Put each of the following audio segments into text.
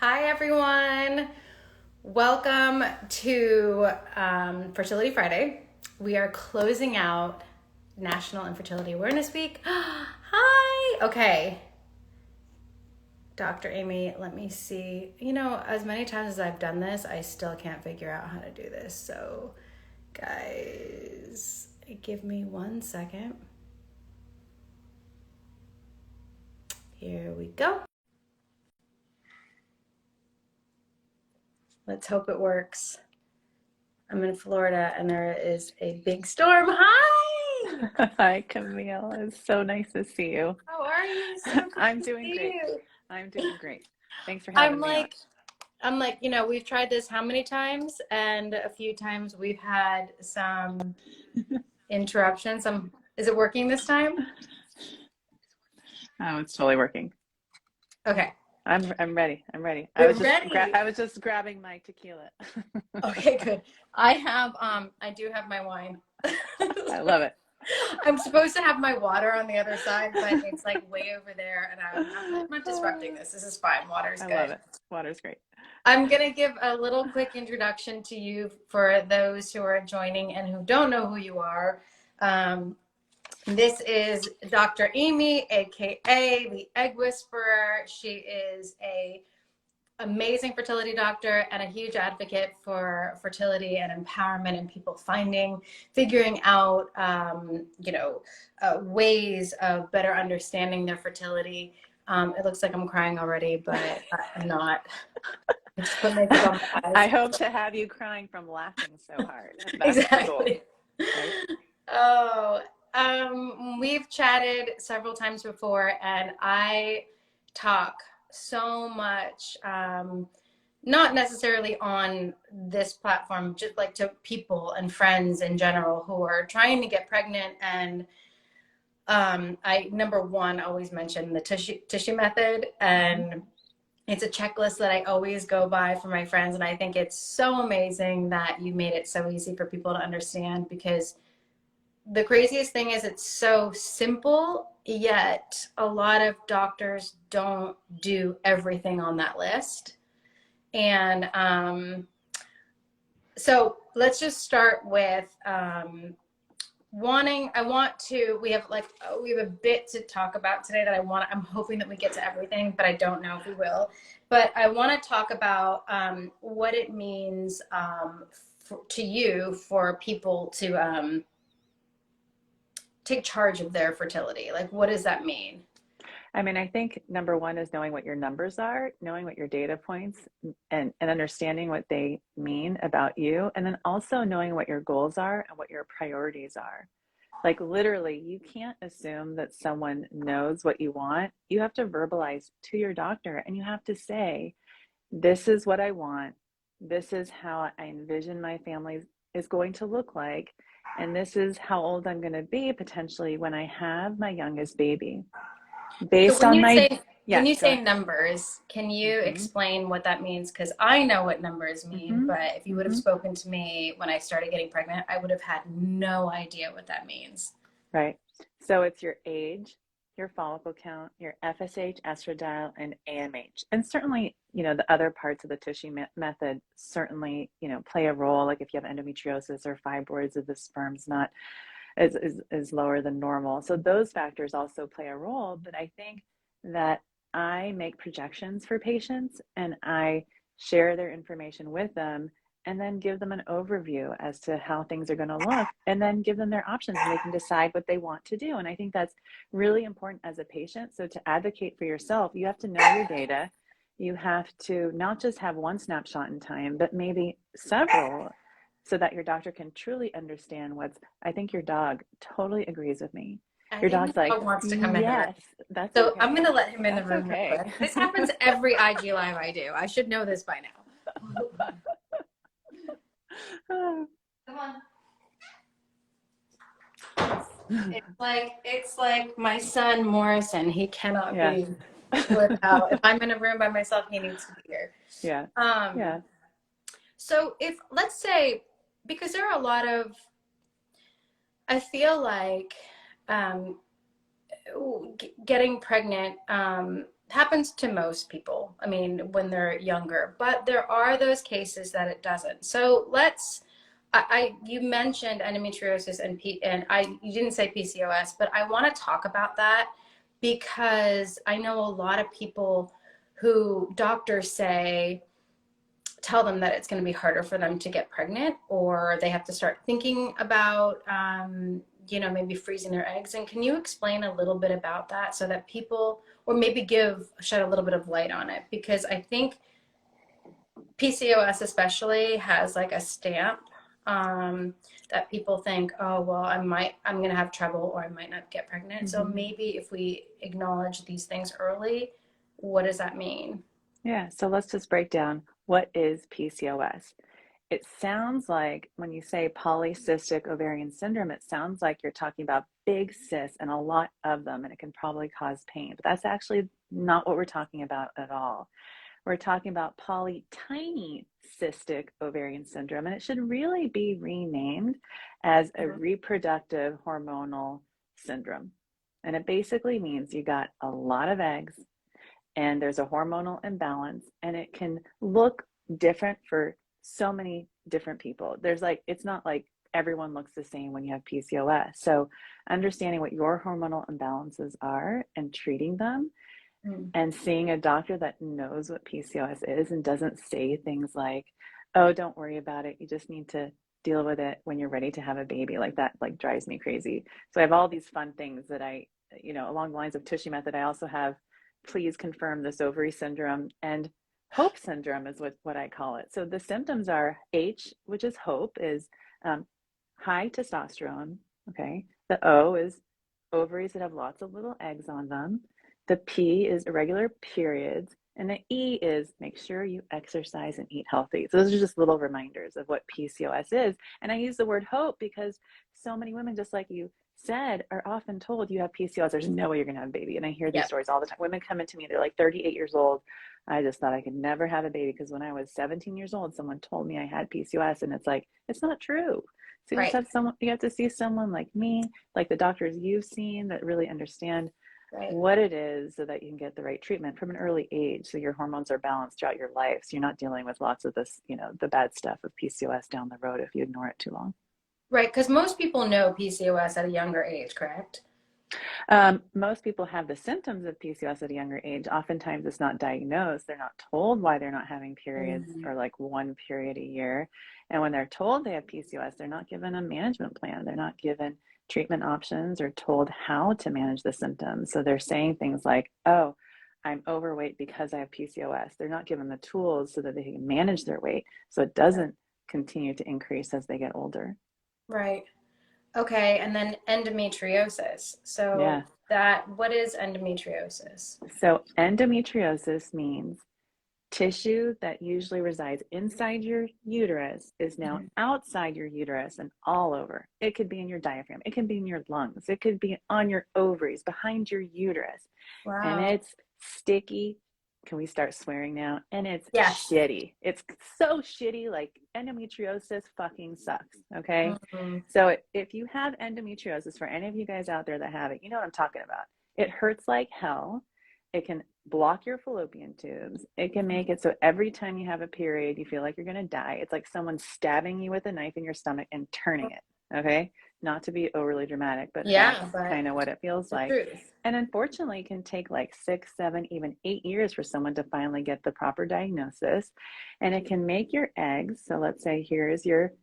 Hi, everyone. Welcome to Fertility Friday. We are closing out National Infertility Awareness Week. Hi. Okay. Dr. Aimee, let me see. You know, as many times as I've done this, I still can't figure out how to do this. So, guys, give me 1 second. Here we go. Let's hope it works. I'm in Florida and there is a big storm. Hi! Hi, Camille. It's so nice to see you. How are you? So good I'm to doing see great. you. I'm doing great. Thanks for I'm having me on. like, you know, we've tried this how many times? And a few times we've had some interruptions. Is it working this time? Oh, it's totally working. Okay. I'm ready. I'm ready. You're ready. I was just grabbing my tequila. Okay, good. I do have my wine. I love it. I'm supposed to have my water on the other side, but it's like way over there, and I'm not disrupting this. This is fine. Water's I good. love it. Water's great. I'm going to give a little quick introduction to you for those who are joining and who don't know who you are. This is Dr. Aimee, aka the Egg Whisperer. She is a amazing fertility doctor and a huge advocate for fertility and empowerment and people figuring out, ways of better understanding their fertility. It looks like I'm crying already, but I'm not. I just put makeup on my eyes. I hope to have you crying from laughing so hard. That's Exactly. the goal, right? We've chatted several times before, and I talk so much, not necessarily on this platform, just like to people and friends in general who are trying to get pregnant. And I, number one, always mention the TUSHY Method, and it's a checklist that I always go by for my friends. And I think it's so amazing that you made it so easy for people to understand, because the craziest thing is it's so simple, yet a lot of doctors don't do everything on that list. And so let's just start with we have a bit to talk about today that I'm hoping that we get to everything, but I don't know if we will. But I want to talk about what it means to you for people to take charge of their fertility. Like, what does that mean? I mean, I think number one is knowing what your numbers are, knowing what your data points and understanding what they mean about you. And then also knowing what your goals are and what your priorities are. Like literally, you can't assume that someone knows what you want. You have to verbalize to your doctor and you have to say, this is what I want. This is how I envision my family is going to look like. And this is how old I'm going to be potentially when I have my youngest baby. Based So on my, when you go say ahead. numbers, can you Mm-hmm. explain what that means? Because I know what numbers mean, Mm-hmm. but if you would have Mm-hmm. spoken to me when I started getting pregnant, I would have had no idea what that means. Right. So it's your age, your follicle count, your FSH, estradiol, and AMH. And certainly, the other parts of the TUSHY method certainly, play a role. Like if you have endometriosis or fibroids, if the sperm's not is lower than normal. So those factors also play a role. But I think that I make projections for patients and I share their information with them and then give them an overview as to how things are going to look and then give them their options and they can decide what they want to do. And I think that's really important as a patient. So to advocate for yourself, you have to know your data. You have to not just have one snapshot in time, but maybe several, so that your doctor can truly understand I think your dog totally agrees with me. Your dog's like, Wants to come in the room. yes, that's So I'm okay. going to let him in the That's room real okay. quick. This happens every IG live I do. I should know this by now. Come on. It's like my son Morrison. He cannot Yes. be without. If I'm in a room by myself, he needs to be here. Yeah. Yeah. So if, let's say, because there are a lot of, I feel like getting pregnant happens to most people. I mean, when they're younger, but there are those cases that it doesn't. So you mentioned endometriosis and you didn't say PCOS, but I want to talk about that because I know a lot of people who doctors say tell them that it's going to be harder for them to get pregnant, or they have to start thinking about, maybe freezing their eggs. And can you explain a little bit about that so that people, or maybe shed a little bit of light on it? Because I think PCOS especially has like a stamp that people think, oh, well, I'm going to have trouble or I might not get pregnant. So maybe if we acknowledge these things early, what does that mean? Yeah, so let's just break down what is PCOS. It sounds like when you say polycystic ovarian syndrome, it sounds like you're talking about big cysts and a lot of them, and it can probably cause pain. But that's actually not what we're talking about at all. We're talking about polytiny cystic ovarian syndrome, and it should really be renamed as a reproductive hormonal syndrome. And it basically means you got a lot of eggs and there's a hormonal imbalance, and it can look different for so many different people. It's not like everyone looks the same when you have PCOS. So understanding what your hormonal imbalances are and treating them and seeing a doctor that knows what PCOS is and doesn't say things like, oh, don't worry about it, you just need to deal with it when you're ready to have a baby. Like that, like, drives me crazy. So I have all these fun things that along the lines of TUSHY Method. I also have please confirm this ovary syndrome, and hope syndrome is what I call it. So the symptoms are H, which is hope, is high testosterone. Okay. The O is ovaries that have lots of little eggs on them. The P is irregular periods. And the E is make sure you exercise and eat healthy. So those are just little reminders of what PCOS is. And I use the word hope because so many women, just like you said, are often told you have PCOS, there's no way you're going to have a baby. And I hear these stories all the time. Women come into me, they're like 38 years old. I just thought I could never have a baby because when I was 17 years old, someone told me I had PCOS, and it's like, it's not true. So you have to see someone like me, like the doctors you've seen that really understand what it is so that you can get the right treatment from an early age. So your hormones are balanced throughout your life. So you're not dealing with lots of this, the bad stuff of PCOS down the road if you ignore it too long. Right, because most people know PCOS at a younger age, correct? Most people have the symptoms of PCOS at a younger age. Oftentimes it's not diagnosed. They're not told why they're not having periods or like one period a year. And when they're told they have PCOS, they're not given a management plan. They're not given treatment options or told how to manage the symptoms. So they're saying things like, oh, I'm overweight because I have PCOS. They're not given the tools so that they can manage their weight so it doesn't continue to increase as they get older. Right. Okay, and then endometriosis. So what is endometriosis? So endometriosis means tissue that usually resides inside your uterus is now outside your uterus and all over. It could be in your diaphragm. It can be in your lungs. It could be on your ovaries, behind your uterus. Wow. And it's sticky. Can we start swearing now? And it's shitty. It's so shitty. Like, endometriosis fucking sucks. Okay. So if you have endometriosis, for any of you guys out there that have it, you know what I'm talking about. It hurts like hell. It can block your fallopian tubes. It can make it so every time you have a period, you feel like you're going to die. It's like someone stabbing you with a knife in your stomach and turning it. Okay. Not to be overly dramatic, but that's kind of what it feels like. And unfortunately, it can take like 6, 7, even 8 years for someone to finally get the proper diagnosis. And it can make your eggs. So let's say here's your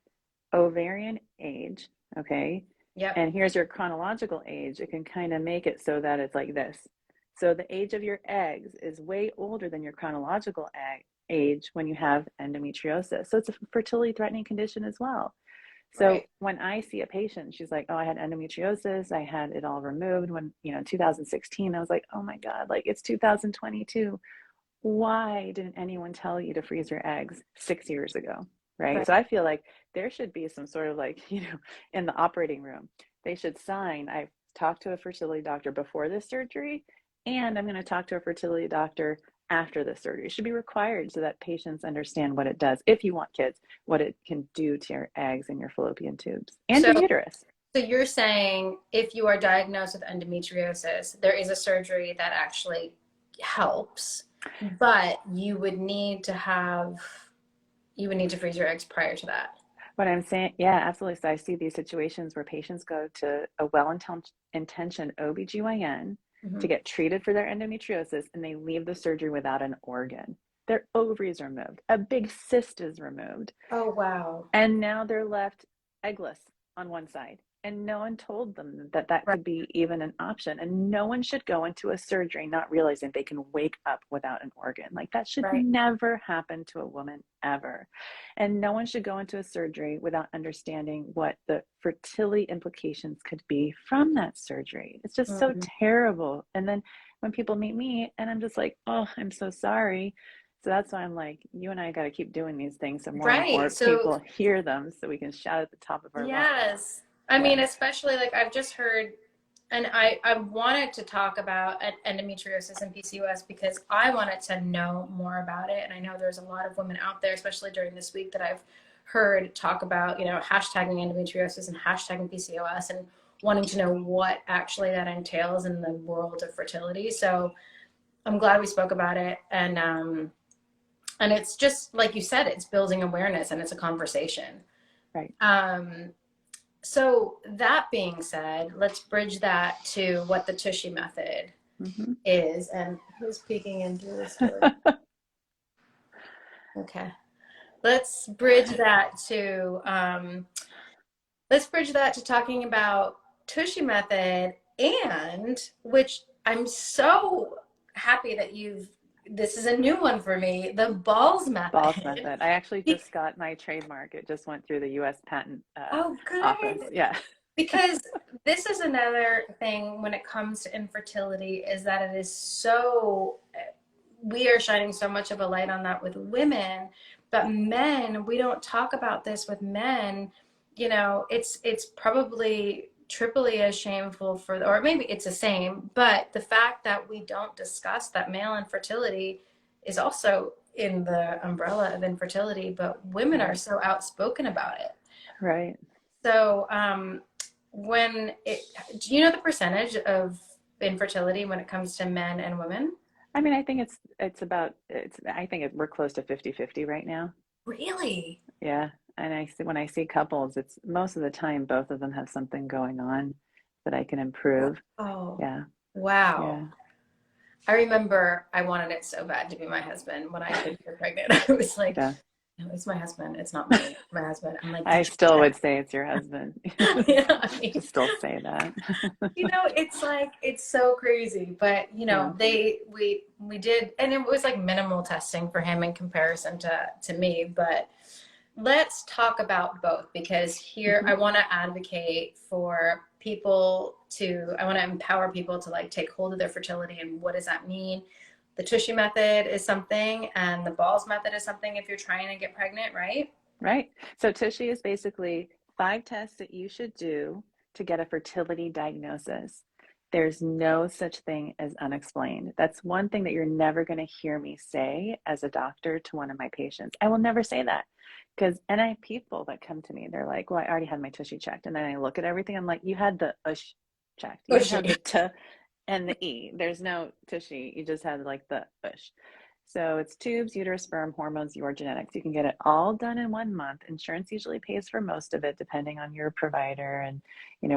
ovarian age. Okay. And here's your chronological age. It can kind of make it so that it's like this. So the age of your eggs is way older than your chronological age when you have endometriosis. So it's a fertility threatening condition as well. So when I see a patient, she's like, oh, I had endometriosis. I had it all removed when, 2016, I was like, oh my God, like, it's 2022. Why didn't anyone tell you to freeze your eggs 6 years ago? Right. So I feel like there should be some sort of like, in the operating room, they should sign, I've talked to a fertility doctor before this surgery, and I'm going to talk to a fertility doctor after the surgery. It should be required so that patients understand what it does, if you want kids, what it can do to your eggs and your fallopian tubes and your uterus. So you're saying if you are diagnosed with endometriosis, there is a surgery that actually helps, but you would need to freeze your eggs prior to that. What I'm saying, yeah, absolutely. So I see these situations where patients go to a well-intentioned OBGYN to Hmm. get treated for their endometriosis, and they leave the surgery without an organ. Their ovaries are removed, a big cyst is removed, Oh, wow. and now they're left eggless on one side. And no one told them that that Right, could be even an option. And no one should go into a surgery not realizing they can wake up without an organ. Like that should right. never happen to a woman ever. And no one should go into a surgery without understanding what the fertility implications could be from that surgery. It's just so Mhm. terrible. And then when people meet me, and I'm just like, oh, I'm so sorry. So that's why I'm like, you and I got to keep doing these things so more and Right. more So, people hear them so we can shout at the top of our lungs. yes. I Yeah. mean, especially like I've just heard, and I wanted to talk about endometriosis and PCOS because I wanted to know more about it. And I know there's a lot of women out there, especially during this week, that I've heard talk about, hashtagging endometriosis and hashtagging PCOS and wanting to know what actually that entails in the world of fertility. So I'm glad we spoke about it. And it's just like you said, it's building awareness and it's a conversation. Right. Um, so that being said, let's bridge that to what the Tushy method Mm-hmm. is. And who's peeking into this door? Okay. Let's bridge that to talking about Tushy method, and which I'm so happy that this is a new one for me, the balls Boss method. method. I actually just got my trademark. It just went through the U.S. Patent Oh, Office. good. Yeah. Because this is another thing when it comes to infertility, is that it is so, we are shining so much of a light on that with women, but men, we don't talk about this with men. It's probably triply as shameful or maybe it's the same, but the fact that we don't discuss that male infertility is also in the umbrella of infertility, but women are Right. so outspoken about it. Right. So, when it, do you know the percentage of infertility when it comes to men and women? I mean, I think it's about I think we're close to 50-50 right now. Really? Yeah. And I see when I see couples, it's most of the time both of them have something going on that I can improve. Oh, Yeah. wow. Yeah. I remember I wanted it so bad to be my husband when I couldn't get pregnant. I was like, Yeah. no, it's my husband. It's not me. It's my husband. I'm like, I did you still would check? say it's your husband. Yeah, I mean, Just still say that. it's like it's so crazy, but Yeah. we did, and it was like minimal testing for him in comparison to me. But let's talk about both, because here Hmm. I want to advocate for I want to empower people to like take hold of their fertility and what does that mean. The Tushy method is something, and the balls method is something if you're trying to get pregnant, right? Right. So Tushy is basically 5 tests that you should do to get a fertility diagnosis. There's no such thing as unexplained. That's one thing that you're never going to hear me say as a doctor to one of my patients. I will never say that because, and I have people that come to me, they're like, well, I already had my Tushy checked. And then I look at everything. I'm like, you had the USH checked. You didn't have Tushy. the T and the E. There's no Tushy. You just had like the USH. So it's tubes, uterus, sperm, hormones, your genetics. You can get it all done in 1 month. Insurance usually pays for most of it, depending on your provider and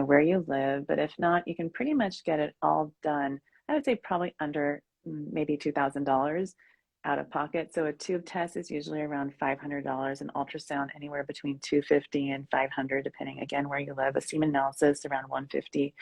where you live. But if not, you can pretty much get it all done. I would say probably under maybe $2,000 out of pocket. So a tube test is usually around $500, an ultrasound anywhere between 250 and 500, depending again where you live. A semen analysis around 150,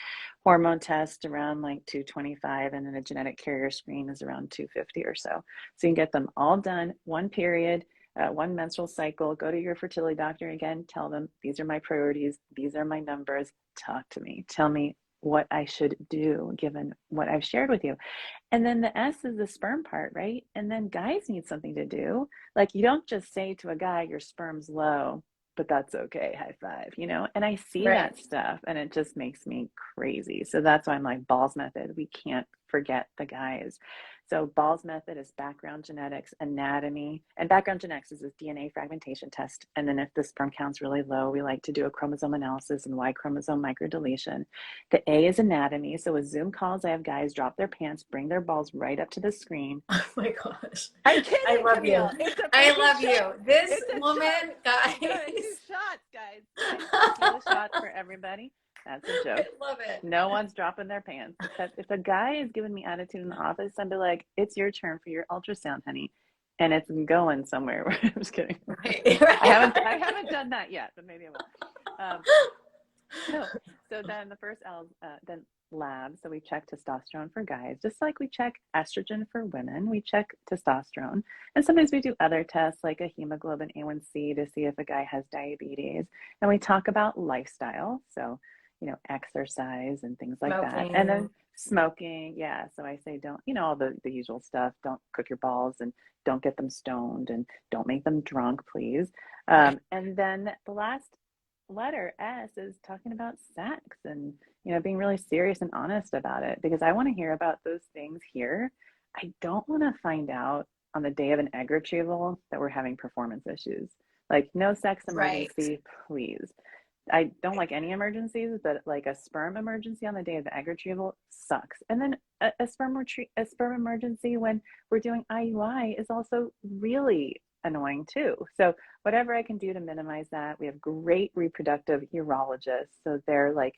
hormone test around like 225, and then a genetic carrier screen is around 250 or so. So you can get them all done, one period, one menstrual cycle. Go to your fertility doctor again, tell them these are my priorities, these are my numbers. Talk to me, tell me what I should do given what I've shared with you. And then the S is the sperm part, right? And then guys need something to do. Like you don't just say to a guy, your sperm's low, but that's okay. High five. And I see Right. that stuff and it just makes me crazy. So that's why I'm like, balls method. We can't forget the guys. So Ball's method is background genetics, anatomy, and background genetics is a DNA fragmentation test. And then if the sperm count's really low, we like to do a chromosome analysis and Y chromosome microdeletion. The A is anatomy. So with Zoom calls, I have guys drop their pants, bring their balls right up to the screen. Oh my gosh. I'm kidding, I love Camille. you. It's a I freaking love you. shot. This It's a woman, shot. guys. I'm gonna do shots, guys. Tequila shots for everybody. That's a I joke. love it. No one's dropping their pants. Except if a guy is giving me attitude in the office, I'd be like, "It's your turn for your ultrasound, honey," and it's going somewhere. I'm just kidding. Right. I haven't done that yet, but maybe I will. So then the first then lab. So we check testosterone for guys, just like we check estrogen for women. We check testosterone, and sometimes we do other tests like a hemoglobin A1C to see if a guy has diabetes. And we talk about lifestyle, so exercise and things like that, and then smoking. Yeah, so I say don't, all the usual stuff. Don't cook your balls, and don't get them stoned, and don't make them drunk, please. And then the last letter S is talking about sex and being really serious and honest about it, because I want to hear about those things here. I don't want to find out on the day of an egg retrieval that we're having performance issues. Like, no sex emergency, please. I don't like any emergencies, but like a sperm emergency on the day of the egg retrieval sucks. And then a sperm emergency when we're doing IUI is also really annoying too. So whatever I can do to minimize that. We have great reproductive urologists, so they're like,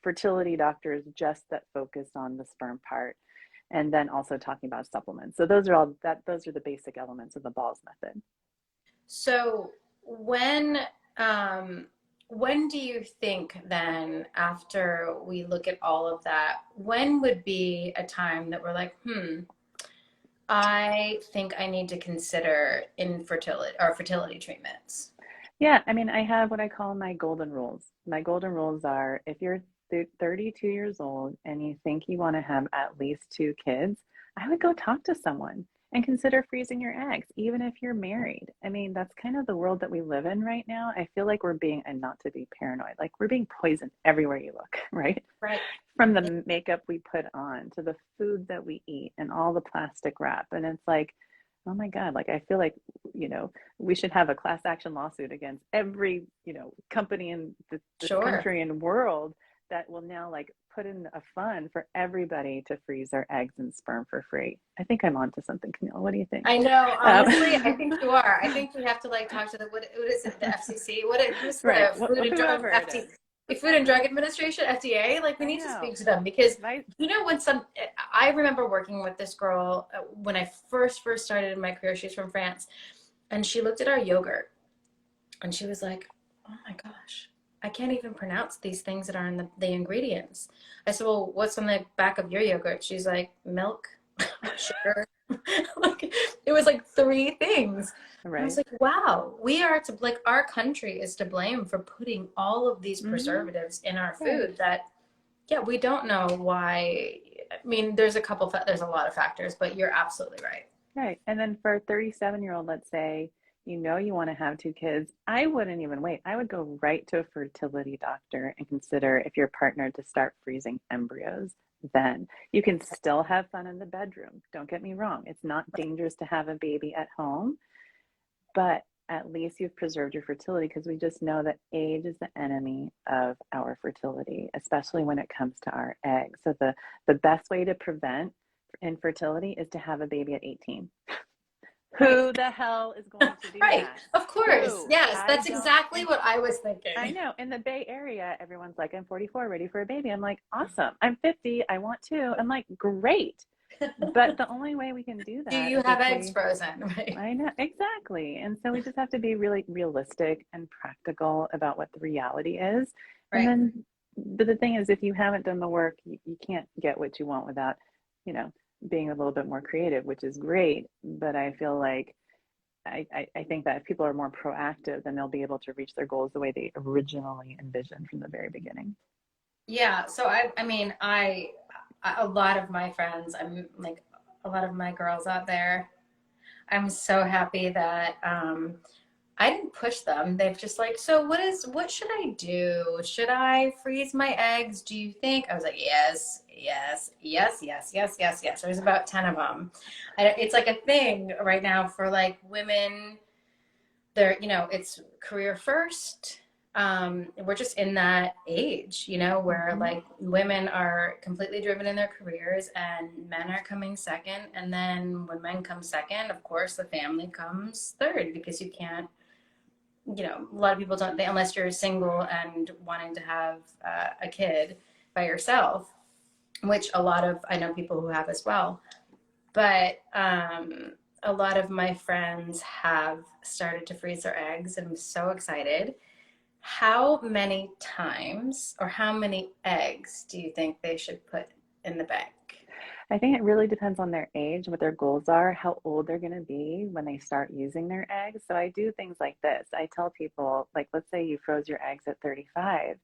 fertility doctors just that focus on the sperm part, and then also talking about supplements. So those are the basic elements of the Balls method. So when do you think then, after we look at all of that, when would be a time that we're like, I think I need to consider infertility or fertility treatments? Yeah, I mean, I have what I call my golden rules. My golden rules are, if you're 32 years old and you think you want to have at least 2 kids, I would go talk to someone and consider freezing your eggs, even if you're married. I mean, that's kind of the world that we live in right now. I feel like we're being, and not to be paranoid, like we're being poisoned everywhere you look, right? Right. From the makeup we put on to the food that we eat and all the plastic wrap. And it's like, oh my God, like I feel like, we should have a class action lawsuit against every, company in this country and world that will now like put in a fund for everybody to freeze their eggs and sperm for free. I think I'm onto something, Camille. What do you think? I know, honestly, I think you are. I think we have to like talk to what is it, the FCC? Who's the Food and Drug Administration, FDA? Like, we need to speak to them, because I remember working with this girl when I first started in my career. She's from France, and she looked at our yogurt and she was like, oh my gosh, I can't even pronounce these things that are in the ingredients. I said, well, what's on the back of your yogurt? She's like, milk, sugar. Like, it was like 3 things. Right. I was like, wow, our country is to blame for putting all of these preservatives in our food that, we don't know why. I mean, there's a lot of factors, but you're absolutely right. Right. And then for a 37-year-old, let's say, you want to have 2 kids, I wouldn't even wait. I would go right to a fertility doctor and consider if your partner to start freezing embryos. Then you can still have fun in the bedroom. Don't get me wrong. It's not dangerous to have a baby at home, but at least you've preserved your fertility, because we just know that age is the enemy of our fertility, especially when it comes to our eggs. So the best way to prevent infertility is to have a baby at 18. Who the hell is going to do that? Of course. Yes, that's exactly what I was thinking. I know. In the Bay Area, everyone's like, I'm 44, ready for a baby. I'm like, awesome. I'm 50, I want 2. I'm like, great. But the only way we can do that. Do you have eggs frozen? Right. I know, exactly. And so we just have to be really realistic and practical about what the reality is. Right. And then, but the thing is, if you haven't done the work, you can't get what you want without, being a little bit more creative, which is great. But I feel like I think that if people are more proactive, then they'll be able to reach their goals the way they originally envisioned from the very beginning. Yeah. So I mean, a lot of my friends, I'm like, a lot of my girls out there, I'm so happy that I didn't push them. They've just like, so what should I do? Should I freeze my eggs? Do you think? I was like, yes, yes, yes, yes, yes, yes, yes. There's about 10 of them. It's like a thing right now for like women. They're, it's career first. We're just in that age, where Mm-hmm. like women are completely driven in their careers and men are coming second. And then when men come second, of course, the family comes third because you can't, a lot of people don't think, unless you're single and wanting to have a kid by yourself, which I know people who have as well. But a lot of my friends have started to freeze their eggs, and I'm so excited. How many times or how many eggs do you think they should put in the bank? I think it really depends on their age, what their goals are, how old they're going to be when they start using their eggs. So I do things like this. I tell people, like, let's say you froze your eggs at 35.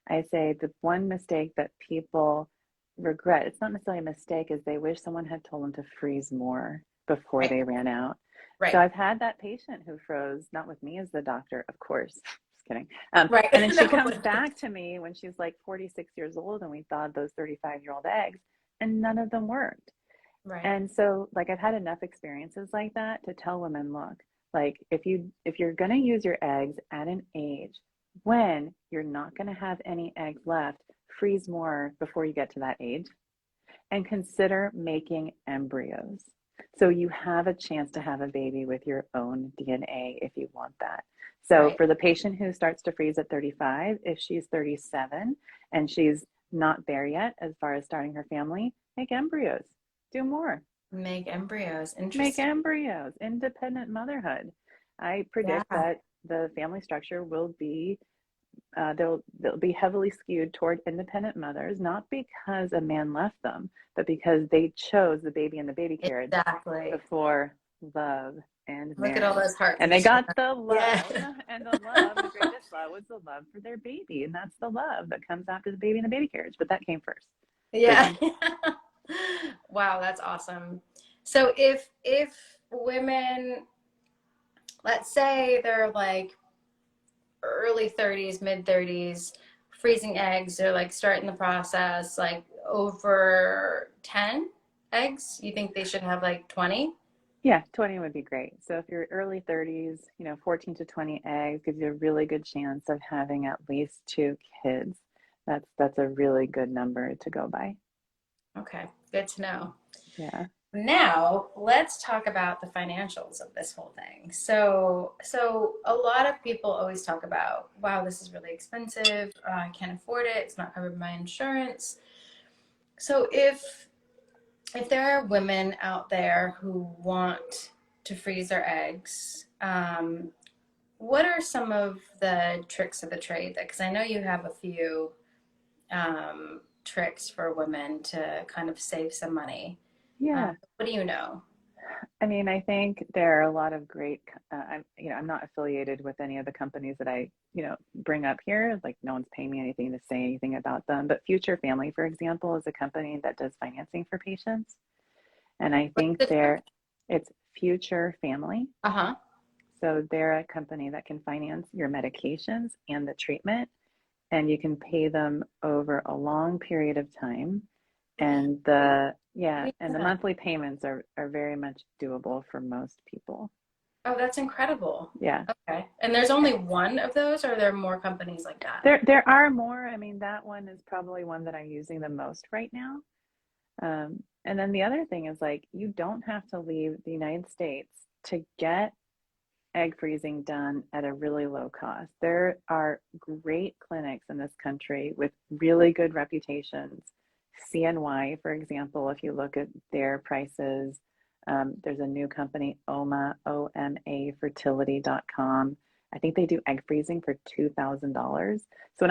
I say the one mistake that people regret, it's not necessarily a mistake, is they wish someone had told them to freeze more before Right, they ran out. So right, I've had that patient who froze, not with me as the doctor, of course. Just kidding. right. And then she No. comes back to me when she's like 46 years old and we thawed those 35-year-old eggs and none of them worked. Right, And so like I've had enough experiences like that to tell women, look, like if you're going to use your eggs at an age when you're not going to have any eggs left, freeze more before you get to that age and consider making embryos. So you have a chance to have a baby with your own DNA if you want that. So right. for the patient who starts to freeze at 35, if she's 37 and she's not there yet as far as starting her family, make embryos. Do more. Make embryos. Make Interesting. embryos. Independent motherhood. I predict Yeah. that the family structure will be they'll be heavily skewed toward independent mothers, not because a man left them, but because they chose the baby and the baby carriage Exactly. before love and Look at all marriage. those hearts. And You they just got the yeah. love, and the love, the greatest love was the love for their baby. And that's the love that comes after the baby and the baby carriage. But that came first. So Yeah. Wow, that's awesome. So if women, let's say they're like early 30s, mid 30s, freezing eggs, they're like starting the process, like over 10 eggs, you think they should have like 20? yeah, 20 would be great. So if you're early 30s, 14 to 20 eggs gives you a really good chance of having at least two kids. That's a really good number to go by. Okay, good to know. Yeah. Now, let's talk about the financials of this whole thing. So a lot of people always talk about, wow, this is really expensive. I can't afford it. It's not covered by my insurance. So if there are women out there who want to freeze their eggs, what are some of the tricks of the trade? Because I know you have a few tricks for women to kind of save some money. Yeah. What do you know? I mean, I think there are a lot of great, I'm not affiliated with any of the companies that I, bring up here. Like no one's paying me anything to say anything about them. But Future Family, for example, is a company that does financing for patients. And I What's think the name? it's Future Family. Uh-huh. So they're a company that can finance your medications and the treatment, and you can pay them over a long period of time. And I didn't and know the that. monthly payments are very much doable for most people. Oh, that's incredible. Yeah. Okay. And there's only one of those, or are there more companies like that? There are more. I mean, that one is probably one that I'm using the most right now. And then the other thing is like you don't have to leave the United States to get egg freezing done at a really low cost. There are great clinics in this country with really good reputations. CNY, for example, if you look at their prices, there's a new company, OMA, fertility.com. I think they do egg freezing for $2,000. So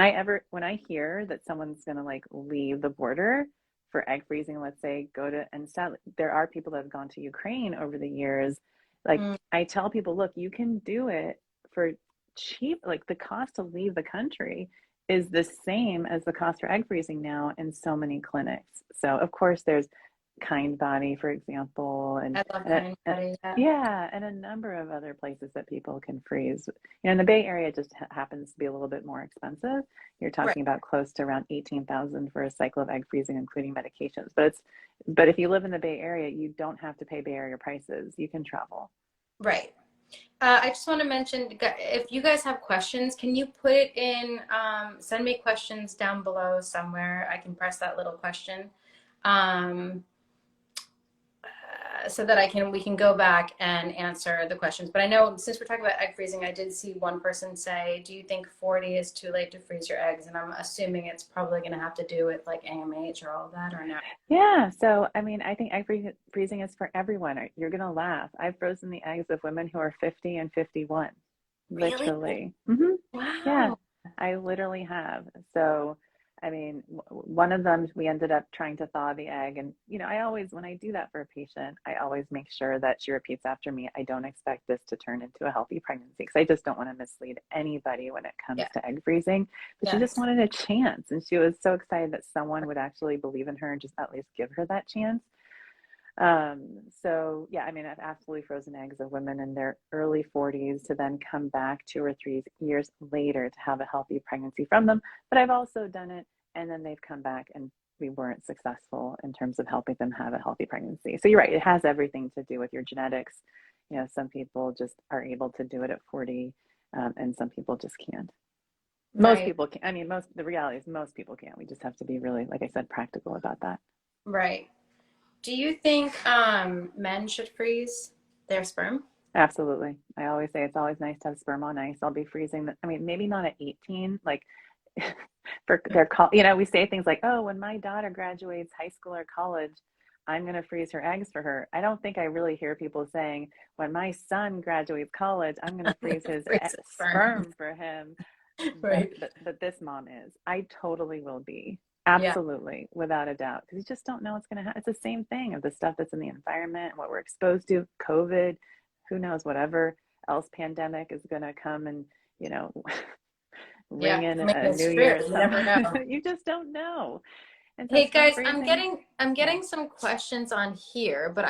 when I hear that someone's going to like leave the border for egg freezing, let's say and sadly, there are people that have gone to Ukraine over the years. Like Mm, I tell people, look, you can do it for cheap. Like the cost to leave the country is the same as the cost for egg freezing now in so many clinics. So of course there's Kind Body, for example, I love Kind Body. Yeah. yeah, and a number of other places that people can freeze. You know, in the Bay Area, it just happens to be a little bit more expensive. You're Right. talking about close to around 18,000 for a cycle of egg freezing, including medications. But if you live in the Bay Area, you don't have to pay Bay Area prices. You can travel. Right. I just want to mention, if you guys have questions, can you put it in, send me questions down below somewhere. I can press that little question. Um, so that we can go back and answer the questions. But I know since we're talking about egg freezing, I did see one person say, do you think 40 is too late to freeze your eggs? And I'm assuming it's probably going to have to do with like AMH or all of that, or no? Yeah, so I mean, I think freezing is for everyone. You're gonna laugh. I've frozen the eggs of women who are 50 and 51, Really? literally. Yeah, Wow. I literally have. So, I mean, one of them, we ended up trying to thaw the egg. And, you know, I always, when I do that for a patient, I always make sure that she repeats after me, I don't expect this to turn into a healthy pregnancy because I just don't want to mislead anybody when it comes Yeah. to egg freezing. But she just Yes. wanted a chance. And she was so excited that someone would actually believe in her and just at least give her that chance. So yeah, I mean, I've absolutely frozen eggs of women in their early 40s to then come back 2 or 3 years later to have a healthy pregnancy from them. But I've also done it and then they've come back and we weren't successful in terms of helping them have a healthy pregnancy. So you're right, it has everything to do with your genetics. You know, some people just are able to do it at 40, and some people just can't. Most Right. people can. I mean, the reality is most people can't. We just have to be really, like I said, practical about that. Right. Do you think men should freeze their sperm? Absolutely. I always say it's always nice to have sperm on ice. I'll be freezing. I mean, maybe not at 18, like for their call, you know, we say things like, oh, when my daughter graduates high school or college, I'm going to freeze her eggs for her. I don't think I really hear people saying, when my son graduates college, I'm going to freeze his Freeze the sperm. sperm for him. Right. But this mom is. I totally will be. Yeah. Absolutely, without a doubt. Because you just don't know what's going to happen. It's the same thing of the stuff that's in the environment, what we're exposed to, COVID, who knows, whatever else pandemic is going to come and, you know, ring Yeah. in I mean, a it's new true. year. You Some never know. you just don't know. And so Hey sperm guys, freezing, I'm yeah, getting some questions on here, but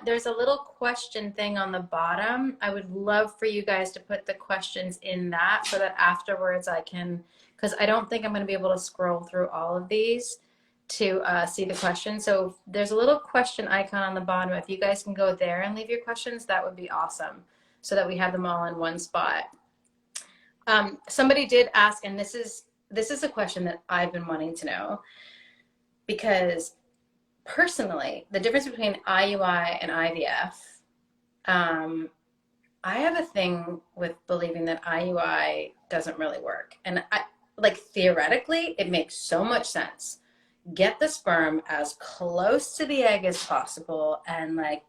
there's a little question thing on the bottom. I would love for you guys to put the questions in that so that afterwards I can, because I don't think I'm going to be able to scroll through all of these to see the questions. So there's a little question icon on the bottom. If you guys can go there and leave your questions, that would be awesome so that we have them all in one spot. Somebody did ask, and this is a question that I've been wanting to know because personally, the difference between IUI and IVF, I have a thing with believing that IUI doesn't really work. And like theoretically, it makes so much sense. Get the sperm as close to the egg as possible and like,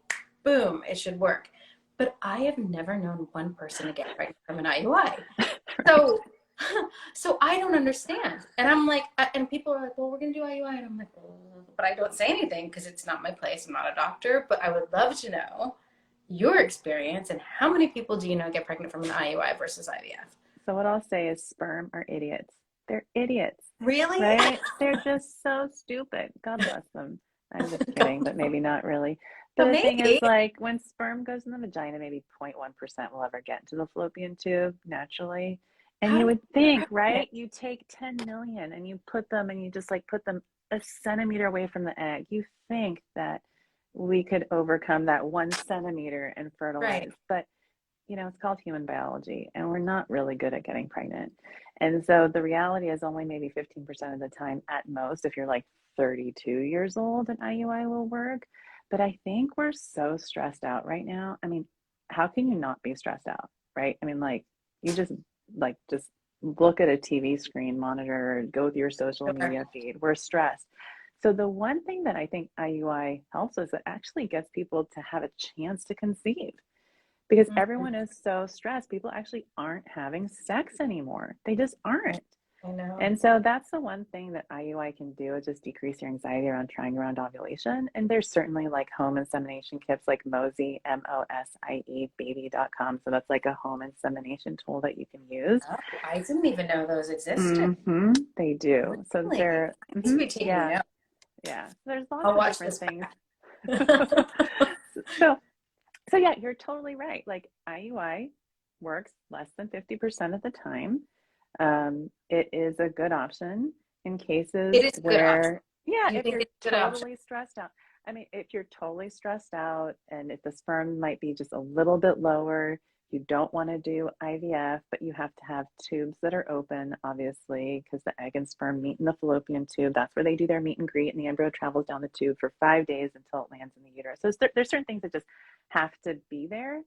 boom, it should work. But I have never known one person to get pregnant from an IUI. right. So, so I don't understand. And I'm like, and people are like, well, we're going to do IUI. And I'm like, but I don't say anything because it's not my place. I'm not a doctor, but I would love to know your experience and how many people do you know get pregnant from an IUI versus IVF? So what I'll say is sperm are idiots. They're idiots, Really? right? They're just so stupid. God bless them. I'm just kidding, but maybe not really. But But the thing is, maybe. like, when sperm goes in the vagina, maybe 0.1% will ever get into the fallopian tube naturally. And How you do would think, you right? You take 10 million and you put them and you just like put them a centimeter away from the egg. You think that we could overcome that 1 centimeter and right? fertilize. But you know, it's called human biology, and we're not really good at getting pregnant. And so the reality is only maybe 15% of the time at most, if you're like 32 years old, an IUI will work. But I think we're so stressed out right now. I mean, how can you not be stressed out, right? I mean, like you just look at a TV screen monitor, go with your social Sure. media feed. We're stressed. So the one thing that I think IUI helps is it actually gets people to have a chance to conceive because Mhm. everyone is so stressed. People actually aren't having sex anymore. They just aren't. I know. And so that's the one thing that IUI can do is just decrease your anxiety around trying around ovulation. And there's certainly like home insemination kits like Mosie, MOSIE, baby.com. So that's like a home insemination tool that you can use. Oh, I didn't even know those existed. They do. So Really? they're, I need to be taking yeah, notes. yeah. So there's lots I'll of watch different this things. back. So, so yeah, you're totally right. Like IUI works less than 50% of the time. It is a good option in cases It is a good option. where, yeah, Do you if think you're it's a good option? totally stressed out. I mean, if you're totally stressed out and if the sperm might be just a little bit lower, you don't want to do IVF, but you have to have tubes that are open, obviously, because the egg and sperm meet in the fallopian tube. That's where they do their meet and greet, and the embryo travels down the tube for 5 days until it lands in the uterus. So there's certain things that just have to be there.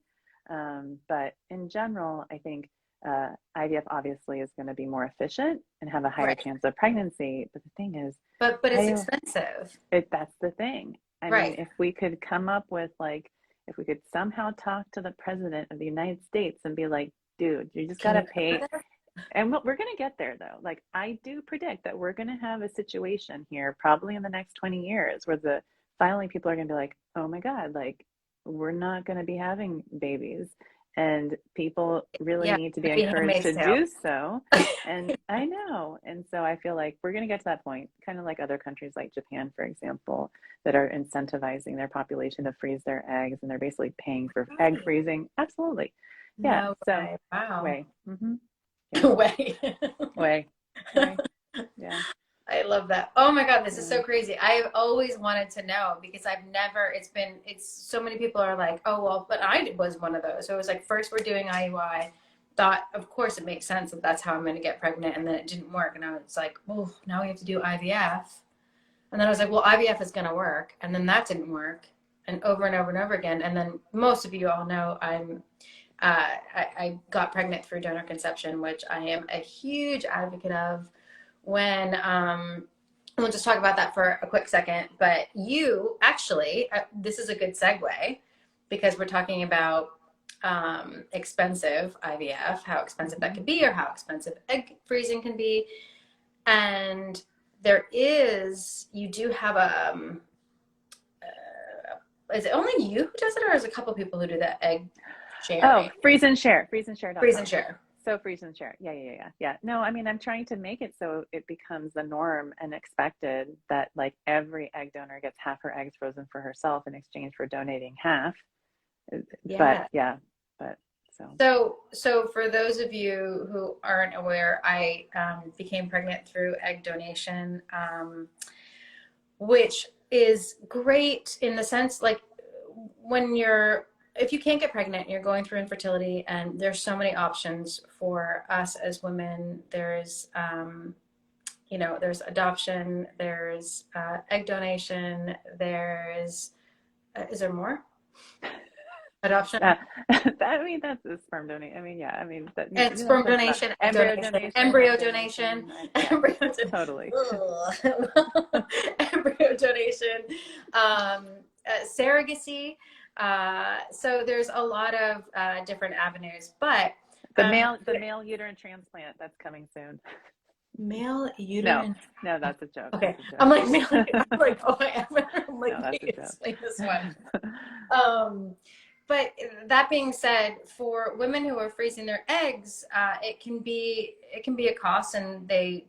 But in general, I think IVF obviously is going to be more efficient and have a higher Right. chance of pregnancy. But the thing is, But it's expensive. that's the thing. I mean, Right. if we could come up with like, if we could somehow talk to the president of the United States and be like, dude, you just got Can to you pay. cover that? And we're going to get there though. Like, I do predict that we're going to have a situation here probably in the next 20 years where finally people are going to be like, oh my God, like, we're not going to be having babies. And people really Yeah. need to be Be encouraged Handmaid's to Tale. do so. And I know. And so I feel like we're going to get to that point, kind of like other countries like Japan, for example, that are incentivizing their population to freeze their eggs, and they're basically paying for egg Right. freezing. Absolutely. Yeah. No So, way. Wow. way. Yeah. Way. Way. Way. Yeah. I love that. Oh my God, this is Yeah. so crazy. I've always wanted to know because it's so many people are like, oh, well, but I was one of those. So it was like, first we're doing IUI, thought, of course, it makes sense that that's how I'm going to get pregnant. And then it didn't work. And I was like, oh, now we have to do IVF. And then I was like, well, IVF is going to work. And then that didn't work. And over and over and over again. And then most of you all know I got pregnant through donor conception, which I am a huge advocate of. When we'll just talk about that for a quick second. But you actually, this is a good segue because we're talking about expensive IVF, how expensive that can be, or how expensive egg freezing can be. And you do have is it only you who does it, or is it a couple people who do that egg Oh, sharing? freezeandshare.com. Freeze and share. So freeze and share. Yeah. No, I mean, I'm trying to make it so it becomes the norm and expected that like every egg donor gets half her eggs frozen for herself in exchange for donating half. But Yeah. yeah, but so. So for those of you who aren't aware, I became pregnant through egg donation, which is great in the sense like if you can't get pregnant, you're going through infertility, and there's so many options for us as women. There's there's adoption, there's egg donation, there's is there more? Adoption. I mean, that's a sperm donation. I mean, yeah. I mean, And sperm donation, embryo donation, embryo donation, yeah, embryo donation, totally. embryo donation, surrogacy. So there's a lot of different avenues, but the male uterine transplant that's coming soon. Male uterine. No, that's a joke. Okay, That's a joke. I'm like, oh, I'm like, no, that's a joke. explain this one. But that being said, for women who are freezing their eggs, it can be a cost, and they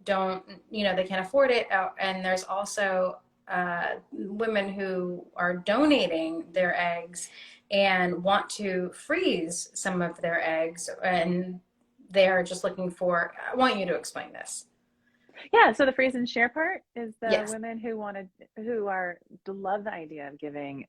don't, they can't afford it. And there's also women who are donating their eggs and want to freeze some of their eggs, and they are just looking for. I want you to explain this. Yeah, so the freeze and share part is the Yes. women who love the idea of giving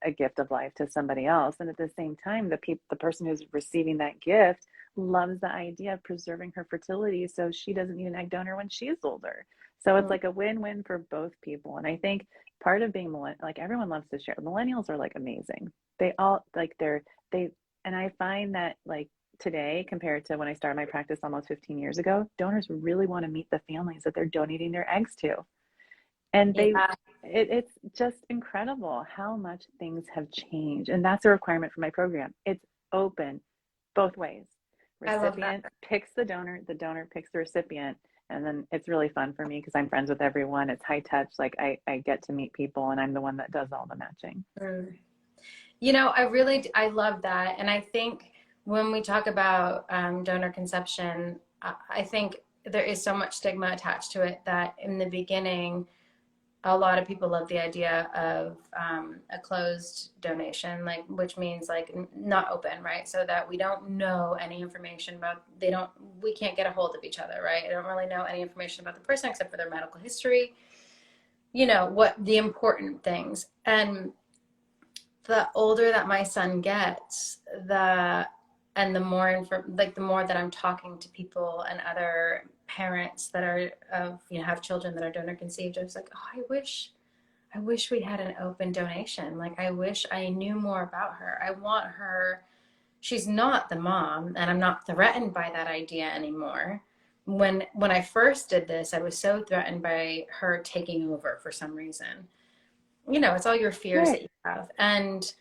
a gift of life to somebody else, and at the same time, the person who's receiving that gift loves the idea of preserving her fertility, so she doesn't need an egg donor when she's older. So it's like a win-win for both people, and I think part of being like everyone loves to share. Millennials are like amazing. They all like and I find that like today compared to when I started my practice almost 15 years ago, donors really want to meet the families that they're donating their eggs to. And it's just incredible how much things have changed. And that's a requirement for my program. It's open both ways. Recipient picks the donor picks the recipient. And then it's really fun for me because I'm friends with everyone. It's high touch. Like I get to meet people, and I'm the one that does all the matching. I love that. And I think when we talk about donor conception, I think there is so much stigma attached to it that in the beginning, a lot of people love the idea of a closed donation, like which means like not open, right? So that we don't know any information about we can't get a hold of each other, right? I don't really know any information about the person except for their medical history, what the important things. And the older that my son gets, the more the more that I'm talking to people and other parents that are have children that are donor conceived, I was like, oh, I wish we had an open donation. Like, I wish I knew more about her. I want her. She's not the mom, and I'm not threatened by that idea anymore. When I first did this, I was so threatened by her taking over for some reason. It's all your fears Right. that you have. And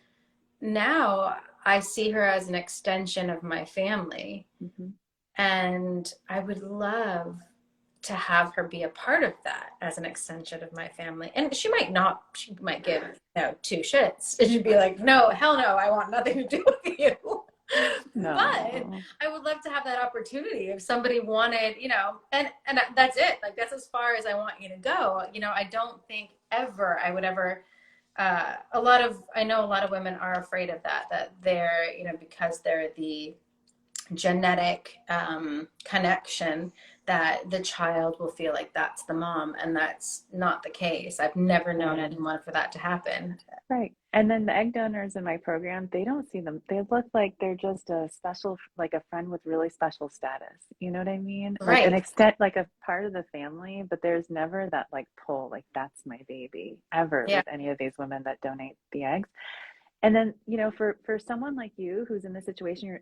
now I see her as an extension of my family. Mm-hmm. And I would love to have her be a part of that as an extension of my family. And she might give two shits. And she'd be like, no, hell no, I want nothing to do with you. But No. I would love to have that opportunity if somebody wanted, and that's it. Like, that's as far as I want you to go. I don't think ever I would ever I know a lot of women are afraid of that they're, because they're the genetic connection, that the child will feel like that's the mom, and that's not the case. I've never known anyone for that to happen. Right. And then the egg donors in my program, they don't see them. They look like they're just a special, like a friend with really special status. You know what I mean? Like an Right. extent, like a part of the family, but there's never that like pull, like that's my baby ever Yeah. with any of these women that donate the eggs. And then, for someone like you who's in this situation,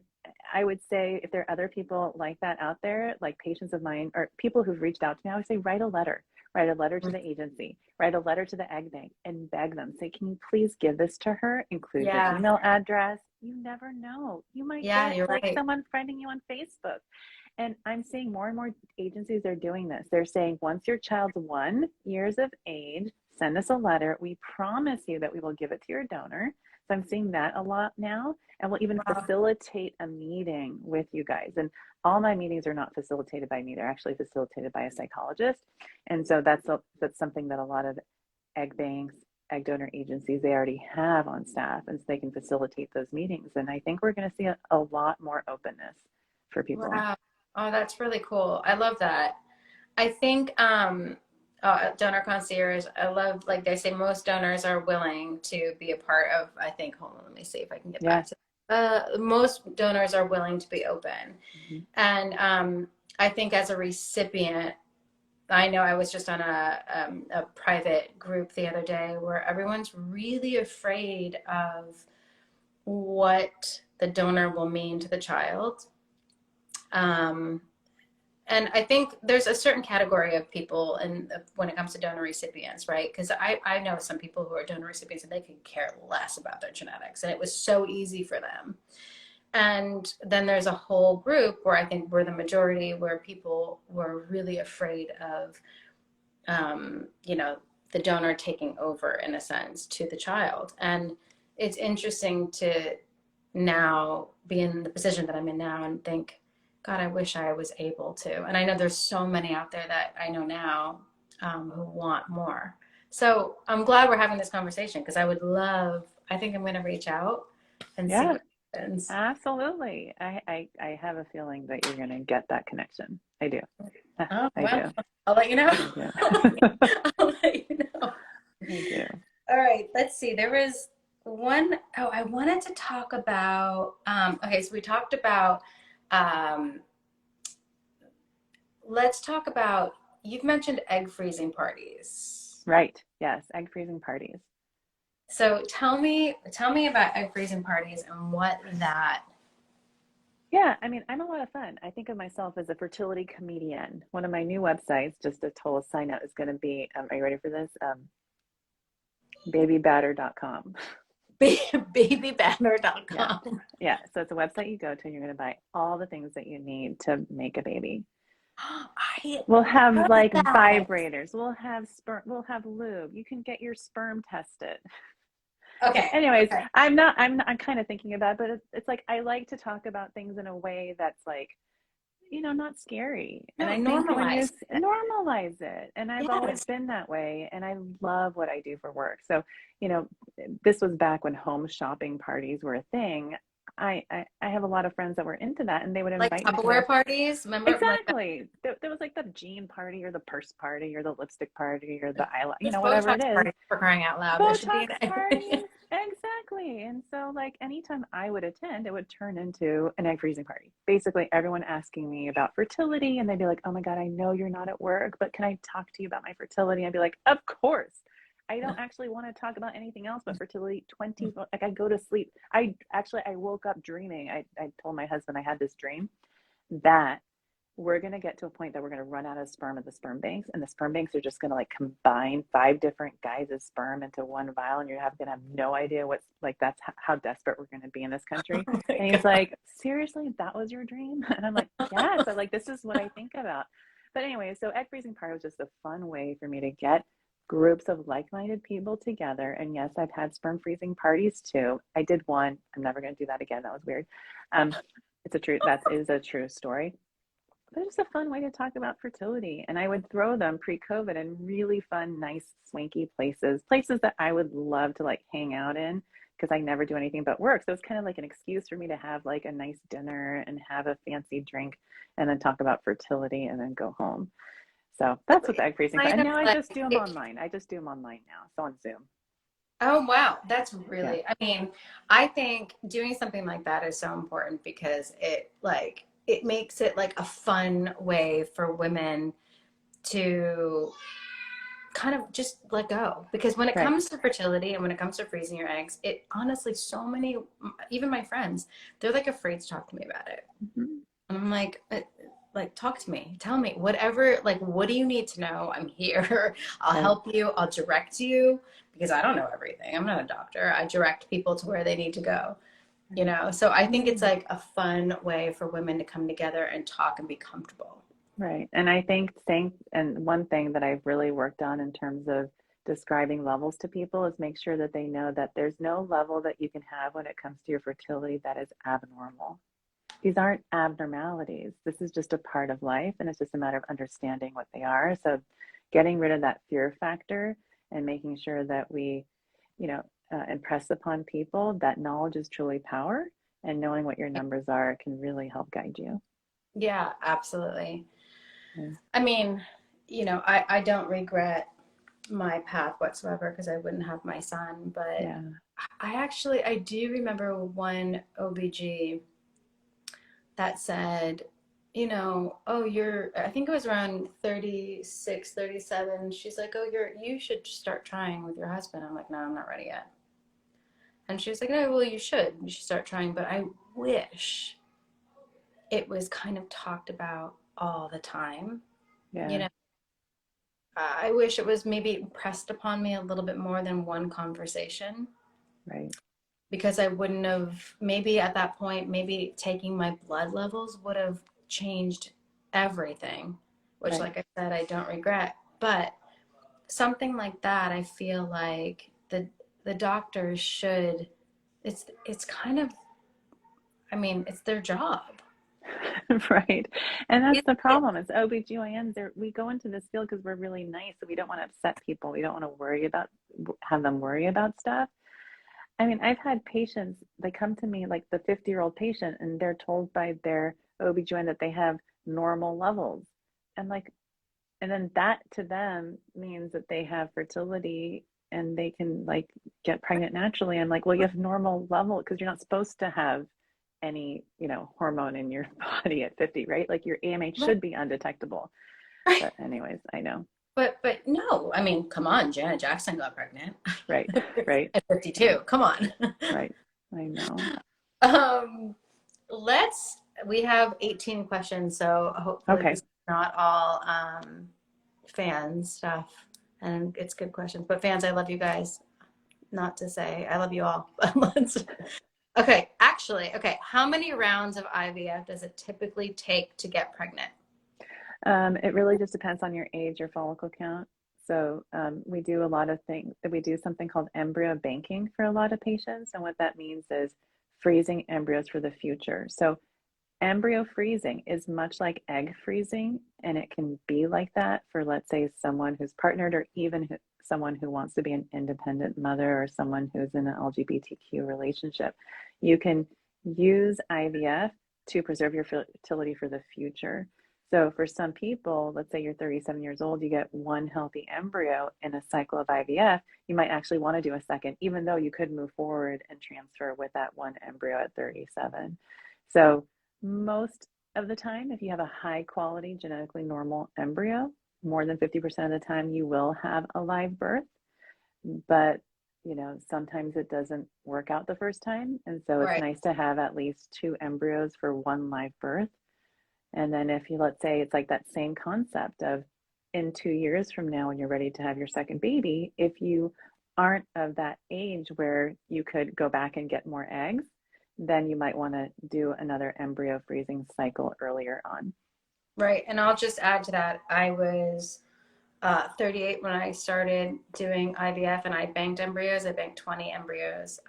I would say if there are other people like that out there, like patients of mine or people who've reached out to me, I would say write a letter. Write a letter to the agency, write a letter to the egg bank and beg them. Say, can you please give this to her? Include your Yeah. email address. You never know. You might Yeah, get you're like right. someone friending you on Facebook. And I'm seeing more and more agencies are doing this. They're saying once your child's 1 year of age, send us a letter. We promise you that we will give it to your donor. So I'm seeing that a lot now. And we'll even Wow. facilitate a meeting with you guys. And all my meetings are not facilitated by me. They're actually facilitated by a psychologist. And so that's something that a lot of egg banks, egg donor agencies, they already have on staff. And so they can facilitate those meetings. And I think we're going to see a lot more openness for people. Wow. Oh, that's really cool. I love that. I think donor concierge, I love, like they say, most donors are willing to be a part of, I think, hold on, let me see if I can get Yeah. back to most donors are willing to be open. Mm-hmm. And I think as a recipient, I know I was just on a private group the other day where everyone's really afraid of what the donor will mean to the child. Um, and I think there's a certain category of people, and when it comes to donor recipients, right? Because I know some people who are donor recipients and they could care less about their genetics, and it was so easy for them. And then there's a whole group where I think we're the majority, where people were really afraid of, the donor taking over, in a sense, to the child. And it's interesting to now be in the position that I'm in now and think, God, I wish I was able to. And I know there's so many out there that I know now who want more. So I'm glad we're having this conversation, because I think I'm going to reach out and see Yeah, what happens. absolutely. I have a feeling that you're going to get that connection. I do. Oh, I well, do. I'll let you know. I do. I'll let you know. I do. All right, let's see. There was I wanted to talk about, okay, so we talked about, um, let's talk about, you've mentioned egg freezing parties. Right. Yes. Egg freezing parties. So tell me about egg freezing parties and what that. Yeah. I mean, I'm a lot of fun. I think of myself as a fertility comedian. One of my new websites, just a total sign up, is going to be, are you ready for this? Babybatter.com. Yeah. Babybanner.com. Yeah. So it's a website you go to and you're going to buy all the things that you need to make a baby. I We'll have love like that. vibrators. We'll have sperm. We'll have lube. You can get your sperm tested. Okay. Anyways, Okay. I'm kind of thinking about it, but it's like I like to talk about things in a way that's like not scary. And No, I think when you normalize it. normalize it, and I've always Yes. been that way, and I love what I do for work. So, you know, this was back when home shopping parties were a thing. I have a lot of friends that were into that, and they would Like invite me to Tupperware their parties, remember? Like exactly. There was like the jean party or the purse party or the lipstick party or the eyelash, it's whatever Botox it is. party for crying out loud. That should be Botox an parties. Exactly. And so, like, anytime I would attend, it would turn into an egg freezing party. Basically, everyone asking me about fertility, and they'd be like, oh my God, I know you're not at work, but can I talk to you about my fertility? I'd be like, of course. I don't actually want to talk about anything else but fertility 20, like I go to sleep. I woke up dreaming. I told my husband I had this dream that we're going to get to a point that we're going to run out of sperm at the sperm banks, and the sperm banks are just going to like combine 5 different guys' sperm into one vial, and you're going to have no idea what's like. That's how desperate we're going to be in this country. Oh my And he's God. like, seriously, that was your dream? And I'm like, yes. I'm like, this is what I think about. But anyway, so egg freezing party was just a fun way for me to get groups of like-minded people together. And yes, I've had sperm freezing parties too. I did one. I'm never going to do that again. That was weird. That is a true story. But it's a fun way to talk about fertility. And I would throw them pre-COVID in really fun, nice, swanky places that I would love to like hang out in because I never do anything but work. So it's kind of like an excuse for me to have like a nice dinner and have a fancy drink and then talk about fertility and then go home. So that's what the egg freezing. Kind And of now I like just do them online. I just do them online now. So on Zoom. oh wow, that's Yeah. really, I mean, I think doing something like that is so important because it makes it like a fun way for women to kind of just let go. Because when it Right. comes to fertility and when it comes to freezing your eggs, it honestly, so many, even my friends, they're like afraid to talk to me about it. Mm-hmm. And I'm like, talk to me, tell me whatever, like, what do you need to know? I'm here. I'll Right. help you. I'll direct you because I don't know everything. I'm not a doctor. I direct people to where they need to go, you Right. know? So I think it's like a fun way for women to come together and talk and be comfortable. Right. And I think and one thing that I've really worked on in terms of describing levels to people is make sure that they know that there's no level that you can have when it comes to your fertility that is abnormal. These aren't abnormalities. This is just a part of life, and it's just a matter of understanding what they are. So getting rid of that fear factor and making sure that we, you know, impress upon people that knowledge is truly power, and knowing what your numbers are can really help guide you. Yeah, absolutely. Yeah. I mean, you know, I don't regret my path whatsoever because I wouldn't have my son, but Yeah. I do remember one OBG that said, you know, oh, I think it was around 36, 37. She's like, oh, you should start trying with your husband. I'm like, no, I'm not ready yet. And she was like, no, well, you should start trying. But I wish it was kind of talked about all the time. You Yeah. know, I wish it was maybe pressed upon me a little bit more than one conversation Right. because I wouldn't have, maybe at that point, maybe taking my blood levels would have changed everything, which, Right. like I said, I don't regret. But something like that, I feel like the doctors should, it's kind of, I mean, it's their job. Right. And that's It, the it, problem. It's OBGYNs. We go into this field because we're really nice. So we don't want to upset people. We don't want to have them worry about stuff. I mean, I've had patients, they come to me like the 50-year-old patient, and they're told by their OBGYN that they have normal levels. And like, and then that to them means that they have fertility and they can like get pregnant naturally. I'm like, well, you have normal level because you're not supposed to have any, hormone in your body at 50, right? Like your AMH right, should be undetectable. right. But anyways, I know. But no, I mean, come on, Janet Jackson got pregnant Right, right, at 52. Come on. right. I know. Um, we have 18 questions, so hopefully this Okay. is not all fan stuff, and it's good questions. But fans, I love you guys. Not to say I love you all, but okay. How many rounds of IVF does it typically take to get pregnant? It really just depends on your age, your follicle count. So we do a lot of things. We do something called embryo banking for a lot of patients. And what that means is freezing embryos for the future. So embryo freezing is much like egg freezing, and it can be like that for, let's say, someone who's partnered, or even someone who wants to be an independent mother, or someone who's in an LGBTQ relationship. You can use IVF to preserve your fertility for the future. So for some people, let's say you're 37 years old, you get one healthy embryo in a cycle of IVF, you might actually want to do a second, even though you could move forward and transfer with that one embryo at 37. So most of the time, if you have a high quality, genetically normal embryo, more than 50% of the time, you will have a live birth. But, sometimes it doesn't work out the first time. And so it's Right. nice to have at least two embryos for one live birth. And then if you, let's say it's like that same concept of in 2 years from now, when you're ready to have your second baby, if you aren't of that age where you could go back and get more eggs, then you might want to do another embryo freezing cycle earlier on. Right. And I'll just add to that. I was 38 when I started doing IVF, and I banked embryos. I banked 20 embryos.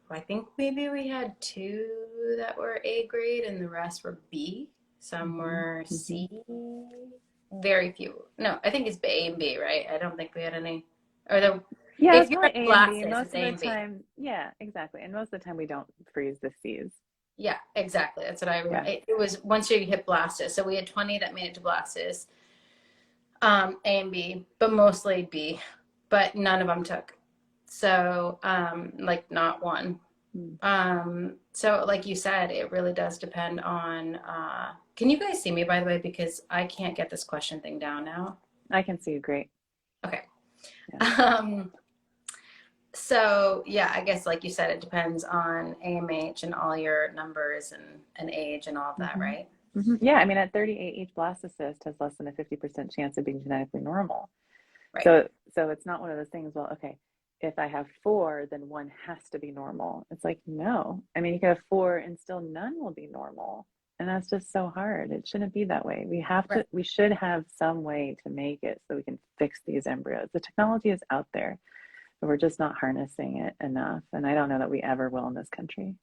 I think maybe we had two that were A grade and the rest were B. Some were C. Very few. No, I think it's A and B, right? I don't think we had any. Or the Yeah, if it's you're probably at A and B. blasts, Most it's of A the and B. time, yeah, exactly. And most of the time we don't freeze the C's. Yeah, exactly. That's what I Yeah. it was once you hit blasts. So we had 20 that made it to blasts, A and B, but mostly B. But none of them took. So like not one. So like you said, it really does depend on can you guys see me, by the way, because I can't get this question thing down now. I can see you great. Okay. Yeah. So yeah, I guess like you said, it depends on AMH and all your numbers and age and all of that, right? Yeah, I mean, at 38, each blastocyst has less than a 50% chance of being genetically normal. Right. So it's not one of those things, well, okay, if I have four, then one has to be normal. It's like, no. I mean, you can have four and still none will be normal. And that's just so hard. It shouldn't be that way. Right. We should have some way to make it so we can fix these embryos. The technology is out there, but we're just not harnessing it enough. And I don't know that we ever will in this country.